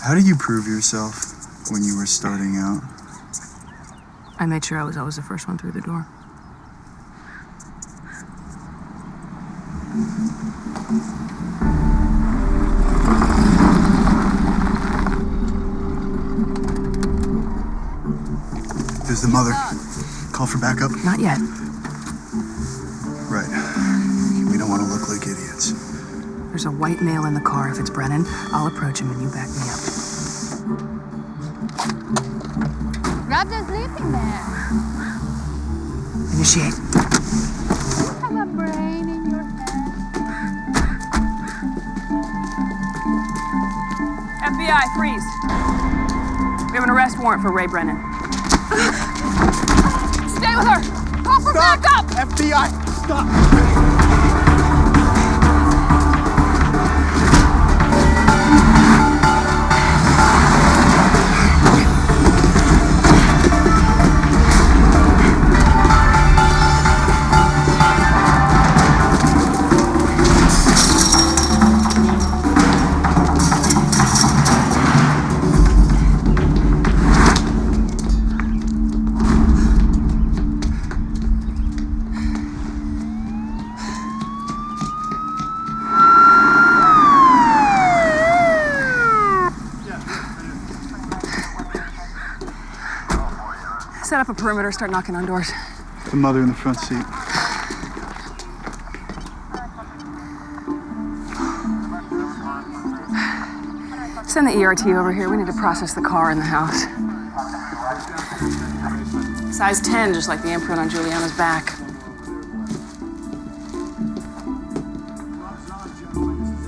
How did you prove yourself when you were starting out? I made sure I was always the first one through the door. Does the mother call for backup? Not yet. Right. We don't want to look like idiots. There's a white male in the car. If it's Brennan, I'll approach him and you back me up. Roger's sleeping there. Initiate. You have a brain in your head. FBI, freeze. We have an arrest warrant for Ray Brennan. Stay with her! Call for backup! FBI, stop! Set up a perimeter, start knocking on doors. The mother in the front seat. Send the ERT over here. We need to process the car in the house. Size 10, just like the imprint on Juliana's back.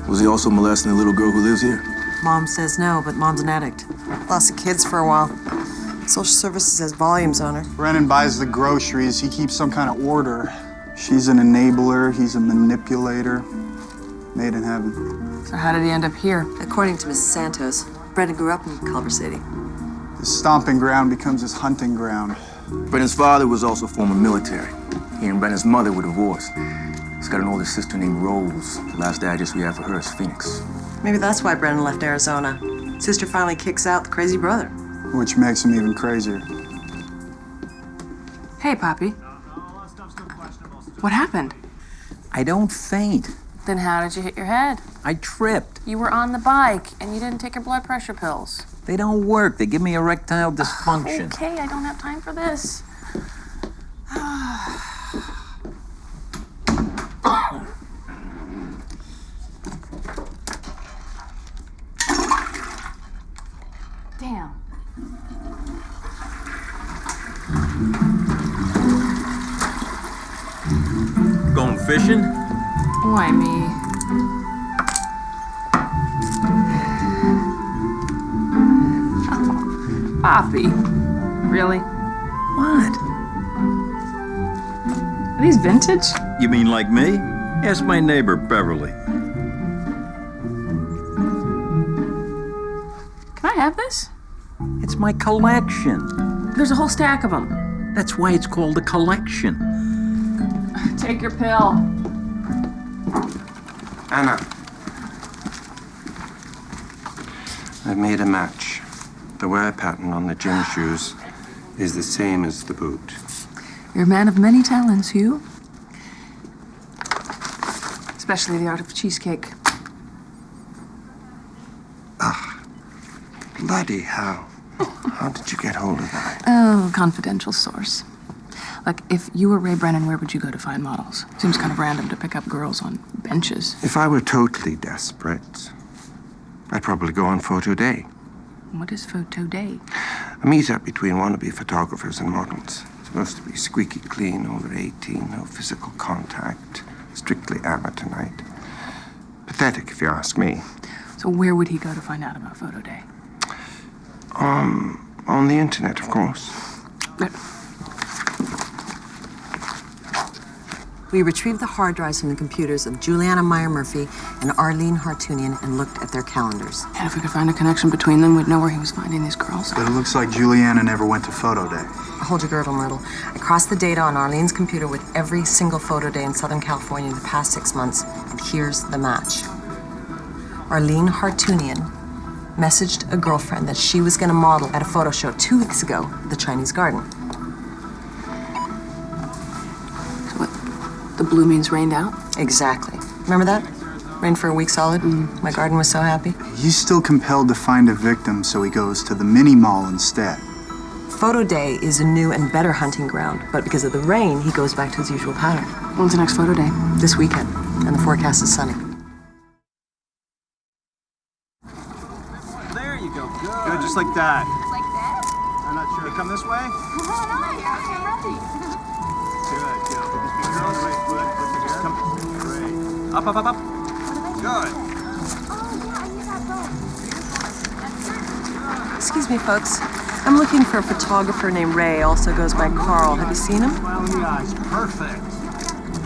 Was he also molesting the little girl who lives here? Mom says no, but Mom's an addict. Lost the kids for a while. Social services has volumes on her. Brennan buys the groceries. He keeps some kind of order. She's an enabler. He's a manipulator. Made in heaven. So how did he end up here? According to Mrs. Santos, Brennan grew up in Culver City. His stomping ground becomes his hunting ground. Brennan's father was also former military. He and Brennan's mother were divorced. He's got an older sister named Rose. The last address we have for her is Phoenix. Maybe that's why Brennan left Arizona. Sister finally kicks out the crazy brother. Which makes him even crazier. Hey, Poppy. What happened? I don't faint. Then how did you hit your head? I tripped. You were on the bike and you didn't take your blood pressure pills. They don't work. They give me erectile dysfunction. Okay, I don't have time for this. Damn. Going fishing? Why me? Oh, Poppy. Really? What? Are these vintage? You mean like me? Ask my neighbor, Beverly. Can I have this? It's my collection. There's a whole stack of them. That's why it's called a collection. Take your pill. Anna. I've made a match. The wear pattern on the gym shoes is the same as the boot. You're a man of many talents, Hugh. Especially the art of cheesecake. Bloody hell. How did you get hold of that? Oh, confidential source. Like, if you were Ray Brennan, where would you go to find models? Seems kind of random to pick up girls on benches. If I were totally desperate, I'd probably go on photo day. What is photo day? A meet-up between wannabe photographers and models. It's supposed to be squeaky clean, over 18, no physical contact, strictly amateur night. Pathetic, if you ask me. So where would he go to find out about photo day? On the internet, of course. We retrieved the hard drives from the computers of Juliana Meyer Murphy and Arlene Hartunian and looked at their calendars. And if we could find a connection between them, we'd know where he was finding these girls. But it looks like Juliana never went to photo day. Hold your girdle, Myrtle. I crossed the data on Arlene's computer with every single photo day in Southern California in the past 6 months, and here's the match. Arlene Hartunian messaged a girlfriend that she was going to model at a photo show 2 weeks ago at the Chinese Garden. So what, the blue means rained out? Exactly. Remember that? Rained for a week solid. My garden was so happy. He's still compelled to find a victim, so he goes to the mini mall instead. Photo day is a new and better hunting ground, but because of the rain, he goes back to his usual pattern. When's the next photo day? This weekend, and the forecast is sunny. There you go. Good, just like that. Like that? I'm not sure. You come this way? Oh, nice. Okay, ready. Good, good. Girls, right foot. Just come. Great. Up, up, up, up. Good. Excuse me, folks. I'm looking for a photographer named Ray, also goes by Carl. Have you seen him? Smile in the eyes. Perfect.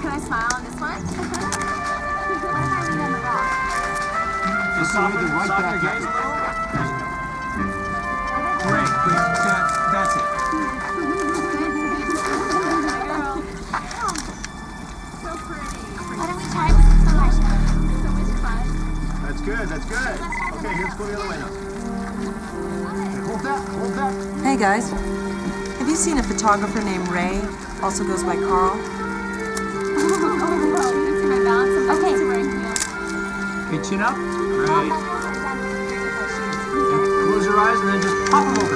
Can I smile on this one? What if I lean on the rock? Just soften your gaze a little. Great, great. That's it. So pretty. Why don't we try with the flash? So much fun. That's good, that's good. Okay, here's go the other way now. Hold that, hold that. Hey, guys. Have you seen a photographer named Ray, also goes by Carl? Okay. Okay, chin up. Great. And close your eyes and then just pop them over.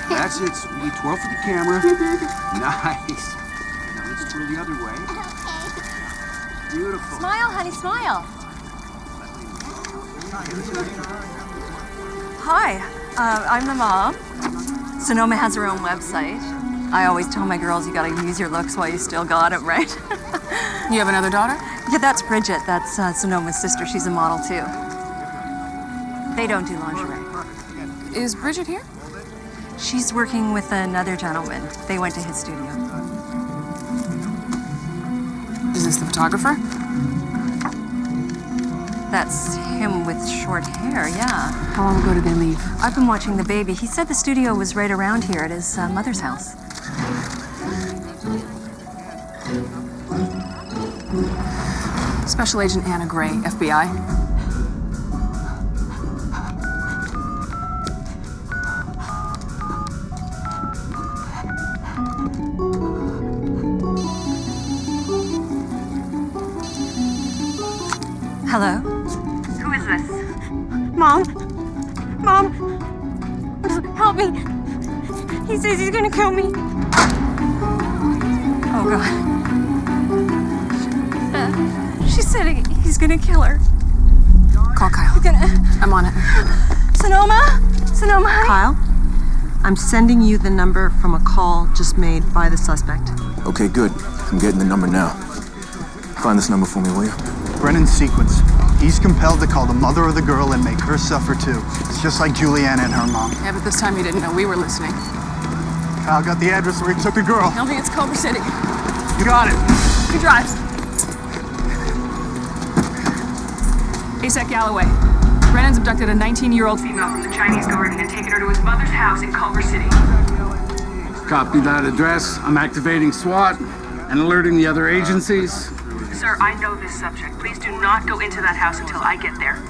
That's it, sweetie. Twirl for the camera. Nice. Now let's twirl the other way. Beautiful. Smile, honey, smile. Hi, I'm the mom. Sonoma has her own website. I always tell my girls you gotta use your looks while you still got it, right? You have another daughter? Yeah, that's Bridget. That's Sonoma's sister. She's a model, too. They don't do lingerie. Is Bridget here? She's working with another gentleman. They went to his studio. Is this the photographer? That's him with short hair, yeah. How long ago did they leave? I've been watching the baby. He said the studio was right around here at his mother's house. Special Agent Anna Gray, FBI. Hello? Who is this? Mom? Mom? Help me. He says he's gonna kill me. Oh, God. She said he's gonna kill her. Call Kyle. I'm on it. Sonoma? Sonoma, honey? Kyle? I'm sending you the number from a call just made by the suspect. Okay, good. I'm getting the number now. Find this number for me, will you? Brennan's sequence. He's compelled to call the mother of the girl and make her suffer too. It's just like Juliana and her mom. Yeah, but this time you didn't know we were listening. Kyle got the address where he took the girl. Tell me it's Culver City. You got it. Who drives? ASAC Galloway. Brennan's abducted a 19-year-old female from the Chinese garden and taken her to his mother's house in Culver City. Copy that address. I'm activating SWAT and alerting the other agencies. Sir, I know this subject. Please do not go into that house until I get there.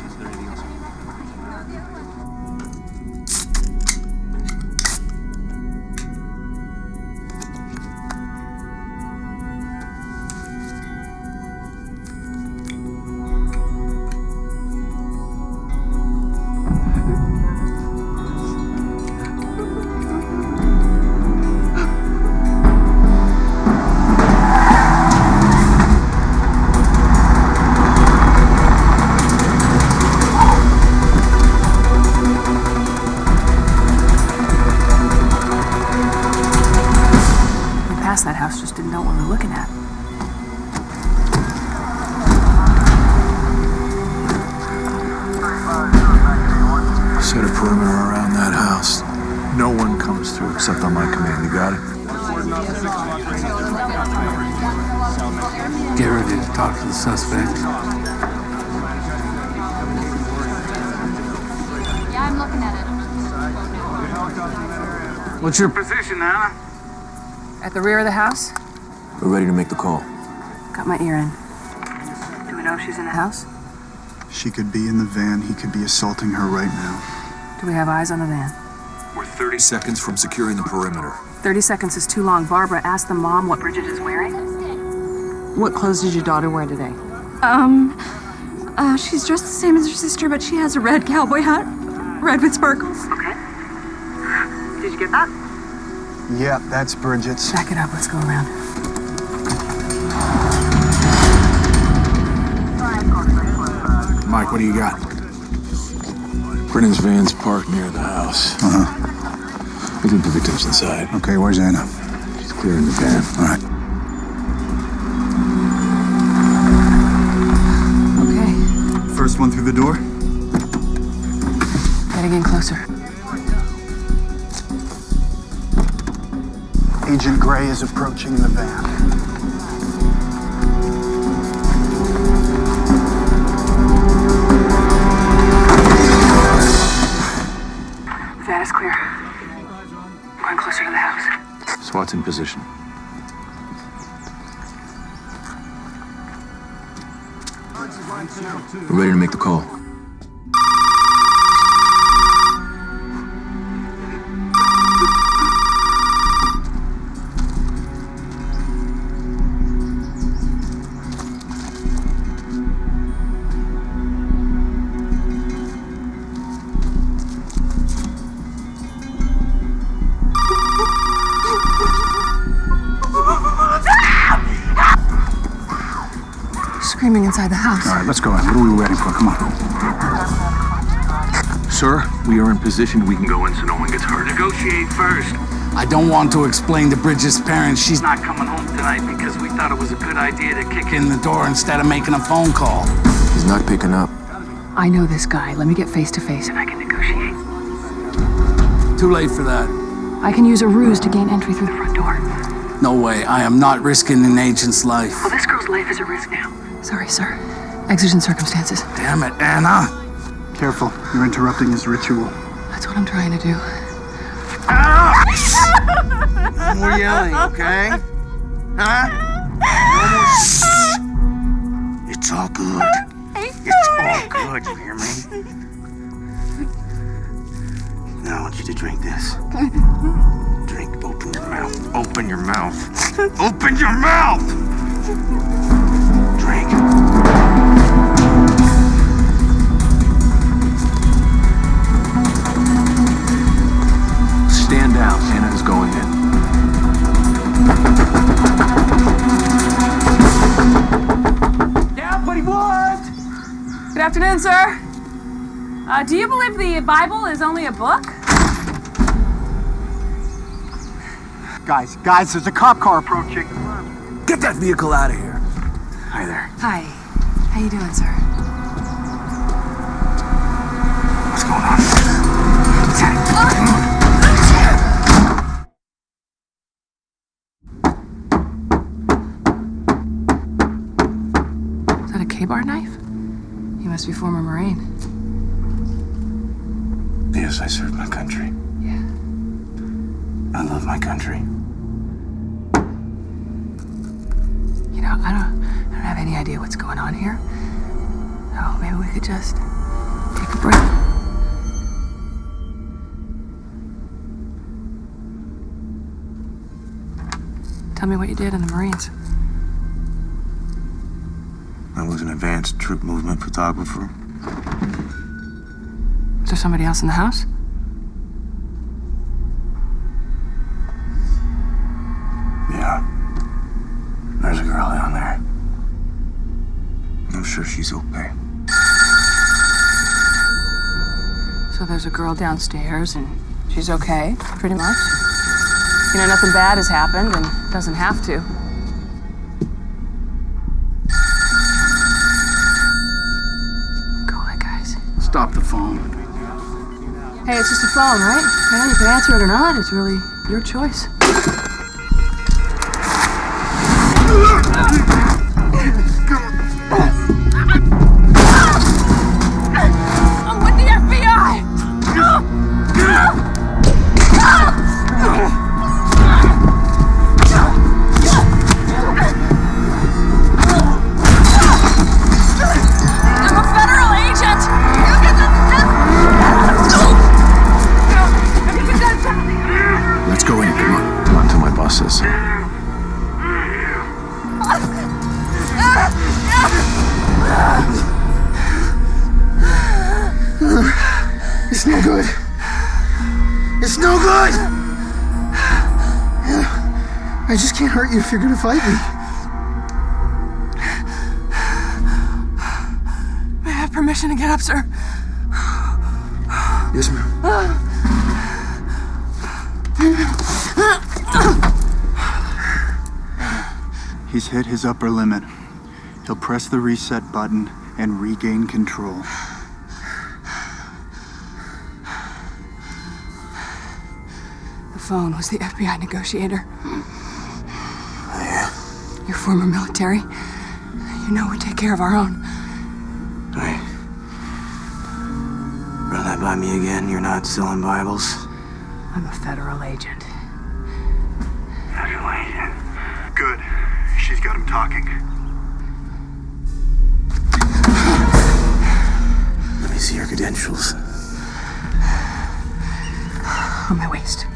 That house, just didn't know what we were looking at. Set a perimeter around that house. No one comes through except on my command. You got it? Get ready to talk to the suspect. Yeah, I'm looking at it. What's your position, Anna? At the rear of the house? We're ready to make the call. Got my ear in. Do we know if she's in the house? She could be in the van. He could be assaulting her right now. Do we have eyes on the van? We're 30 seconds from securing the perimeter. 30 seconds is too long. Barbara, ask the mom what Bridget is wearing. What clothes did your daughter wear today? She's dressed the same as her sister, but she has a red cowboy hat. Red with sparkles. Okay. Did you get that? Yep, that's Bridget's. Back it up. Let's go around. Mike, what do you got? Brennan's van's parked near the house. We think the victim's inside. Okay, where's Anna? She's clearing the van. All right. Okay. First one through the door? Getting in closer. Agent Gray is approaching the van. The van is clear. Going closer to the house. SWAT's in position. We're ready to make the call. Screaming inside the house. All right, let's go in. What are we waiting for? Come on. Sir, we are in position. We can go in so no one gets hurt. Negotiate first. I don't want to explain to Bridget's parents she's not coming home tonight because we thought it was a good idea to kick in the door instead of making a phone call. He's not picking up. I know this guy. Let me get face to face and I can negotiate. Too late for that. I can use a ruse to gain entry through the front door. No way. I am not risking an agent's life. Well, this girl's life is a risk now. Sorry, sir. Exigent circumstances. Damn it, Anna. Careful, you're interrupting his ritual. That's what I'm trying to do. No more yelling, okay? Huh? No more It's all good. It's all good, you hear me? Now I want you to drink this. Drink, open your mouth. Open your mouth. Open your mouth! Drink. Stand down. Anna is going in. Yeah, buddy, what? Good afternoon, sir. Do you believe the Bible is only a book? Guys, there's a cop car approaching. Get that vehicle out of here. Hi there. Hi. How you doing, sir? What's going on? Is that a K-bar knife? You must be a former Marine. Yes, I served my country. Yeah. I love my country. You know, I don't have any idea what's going on here. So maybe we could just take a break. Tell me what you did in the Marines. I was an advanced troop movement photographer. Is there somebody else in the house? Yeah. There's a girl down there. I'm sure she's okay. So there's a girl downstairs and she's okay, pretty much. You know, nothing bad has happened and doesn't have to. Cool it, guys. Stop the phone. Hey, it's just a phone, right? Well, you can answer it or not. It's really your choice. I'm with the FBI! I'm a federal agent! Let's go in, come on. Come on till my boss says so. It's no good. It's no good! I just can't hurt you if you're gonna fight me. May I have permission to get up, sir? Yes, ma'am. He's hit his upper limit. He'll press the reset button and regain control. The phone was the FBI negotiator. Oh, yeah? You're former military. You know we take care of our own. Hey. Run that by me again. You're not selling Bibles? I'm a federal agent. Federal agent. Good. She's got him talking. Let me see your credentials. On my waist.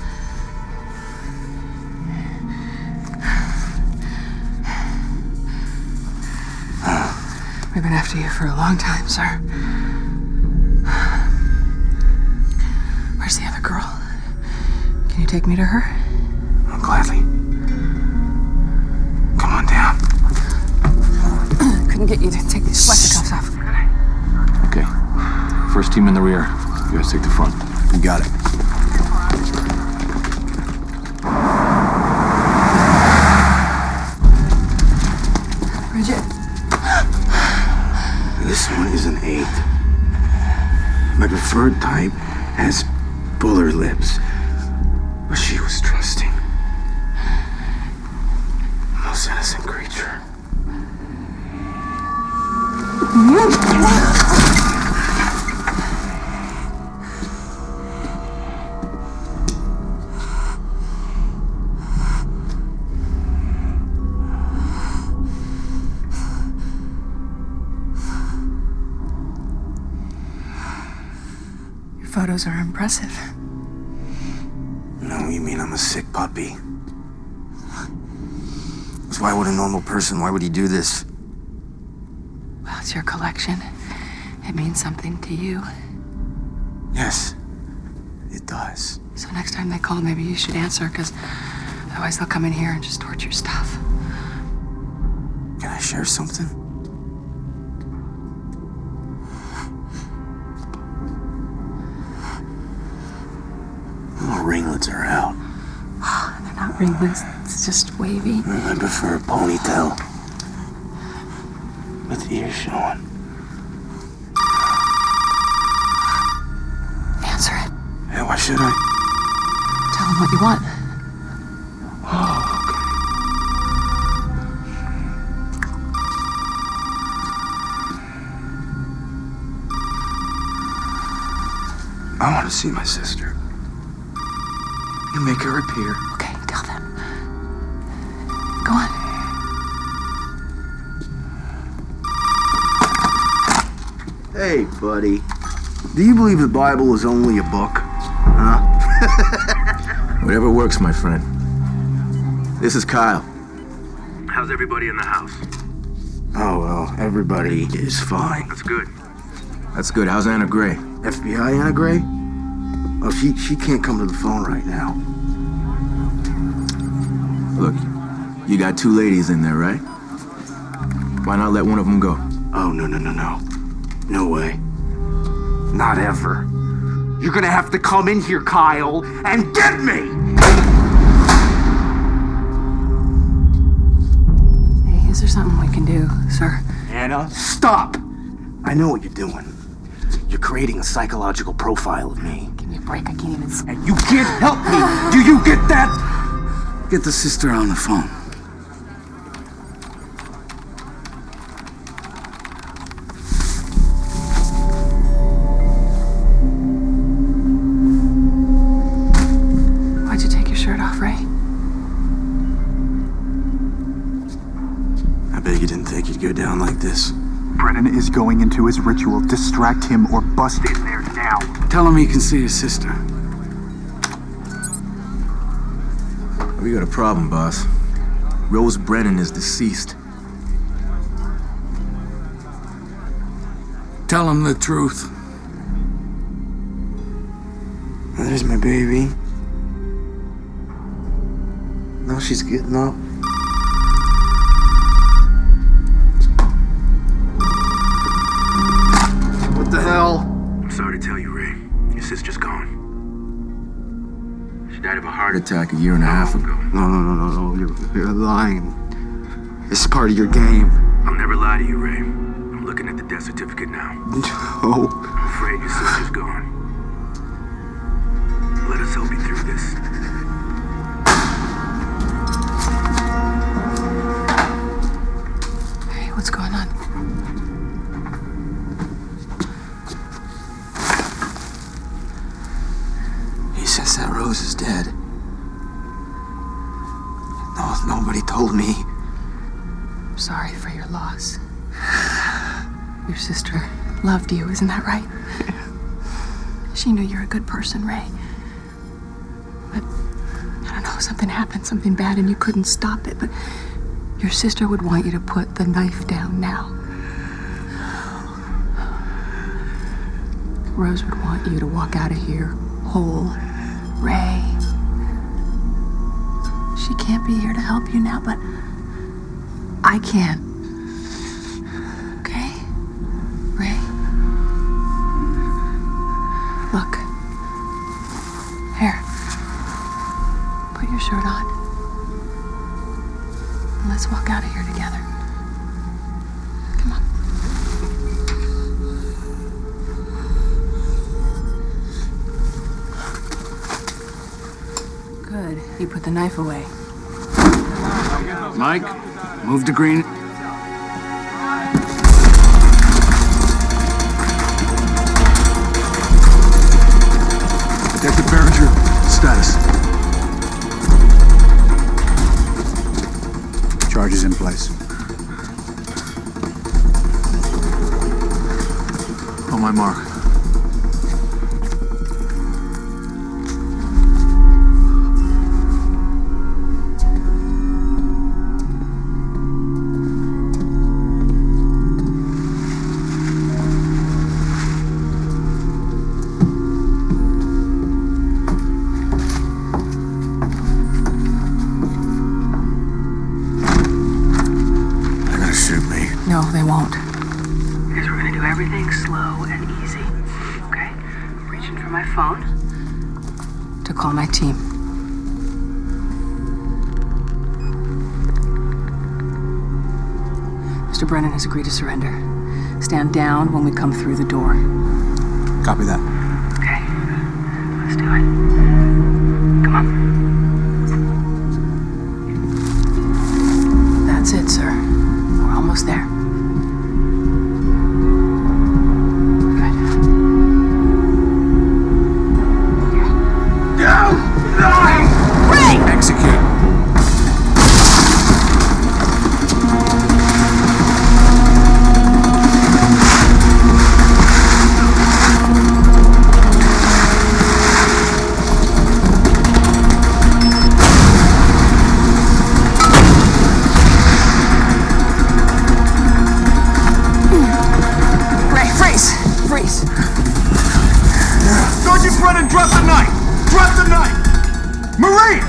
We've been after you for a long time, sir. Where's the other girl? Can you take me to her? Oh, gladly. Come on down. Couldn't get you to take these sweater cuffs off. Okay. First team in the rear. You guys take the front. You got it. Bridget. This one is an 8. My preferred type has fuller lips. But she was trusting. Most innocent creature. Your photos are impressive. No, you mean I'm a sick puppy? So why would a normal person, why would he do this? Well, it's your collection. It means something to you. Yes, it does. So next time they call, maybe you should answer, because otherwise they'll come in here and just torch your stuff. Can I share something? My ringlets are out. They're not ringlets. It's just wavy. I prefer a ponytail. with ears showing. Answer it. Yeah, why should I? Tell him what you want. Oh, okay. I want to see my sister. You make her appear. Okay, tell them. Go on. Hey, buddy. Do you believe the Bible is only a book? Huh? Whatever works, my friend. This is Kyle. How's everybody in the house? Oh, well, everybody is fine. That's good. That's good. How's Anna Gray? FBI Anna Gray? Oh, she can't come to the phone right now. Look, you got two ladies in there, right? Why not let one of them go? Oh, no. No way. Not ever. You're gonna have to come in here, Kyle, and get me! Hey, is there something we can do, sir? Anna, stop! I know what you're doing. You're creating a psychological profile of me. Give me a break, I can't even... And you can't help me! Do you get that? Get the sister on the phone. Why'd you take your shirt off, Ray? I bet you didn't think you'd go down like this. Brennan is going into his ritual. Distract him or bust in there now. Tell him he can see his sister. We got a problem, boss. Rose Brennan is deceased. Tell him the truth. There's my baby. Now she's getting up. What the hell? I'm sorry to tell you, Ray. Your sister's gone. She died of a heart Attack a year and a half ago. No. You're lying. It's part of your game. I'll never lie to you, Ray. I'm looking at the death certificate now. No. I'm afraid your sister's gone. Let us help you through this. Hey, what's going on? He says that Rose is dead. No, nobody told me. I'm sorry for your loss. Your sister loved you, isn't that right? She knew you're a good person, Ray. But, I don't know, something happened, something bad, and you couldn't stop it. But your sister would want you to put the knife down now. Rose would want you to walk out of here whole, Ray. She can't be here to help you now, but I can. Okay? Ray? Look. Here. Put your shirt on. And let's walk out of here together. Come on. Good. You put the knife away. Mike, move to green. Detective Berenger, status. Charges in place. On my mark. No, they won't. Because we're gonna do everything slow and easy. Okay? Reaching for my phone. To call my team. There's Mr. Brennan has agreed to surrender. Stand down when we come through the door. Copy that. Okay, let's do it. Come on. That's it, sir. We're almost there. Execute. Ray, freeze! Freeze! Sergeant Brennan, drop the knife! Drop the knife! Marie!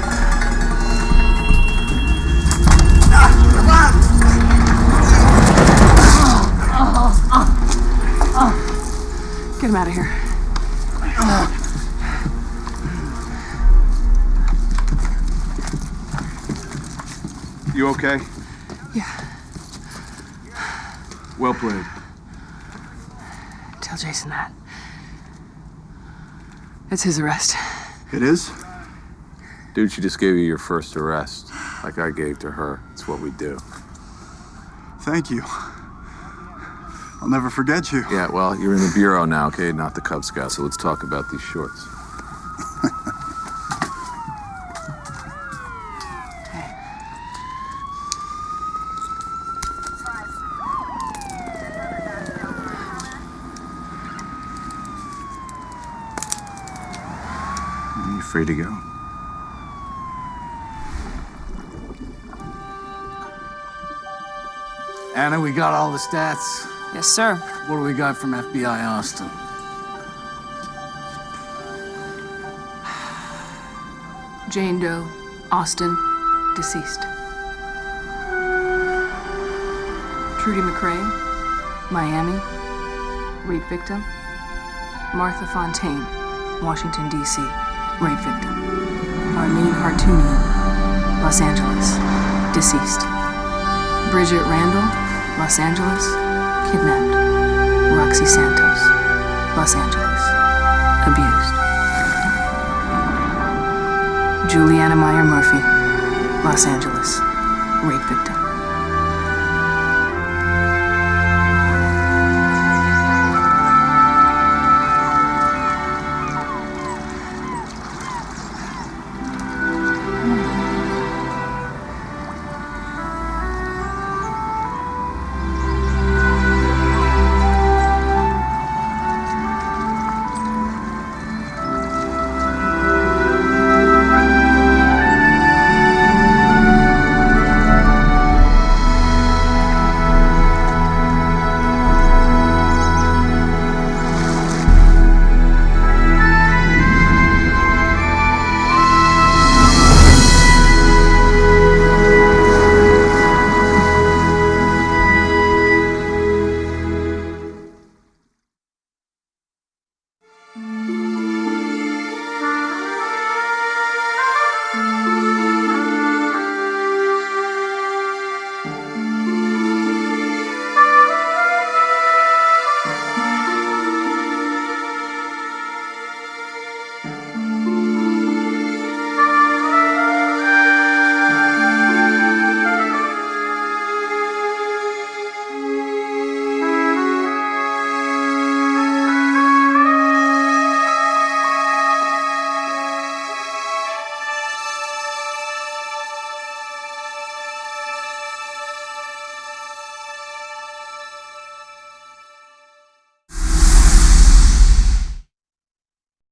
Get him out of here. You okay? Yeah. Well played. Tell Jason that. It's his arrest. It is? Dude, she just gave you your first arrest, like I gave to her. It's what we do. Thank you. I'll never forget you. Yeah, well, you're in the Bureau now, okay? Not the Cub Scouts, so let's talk about these shorts. Are you free to go? Anna, we got all the stats. Yes, sir. What do we got from FBI Austin? Jane Doe, Austin, deceased. Trudy McRae, Miami, rape victim. Martha Fontaine, Washington, D.C., rape victim. Arlene Hartunian, Los Angeles, deceased. Bridget Randall, Los Angeles, kidnapped. Roxy Santos, Los Angeles, abused. Juliana Meyer Murphy, Los Angeles, rape victim.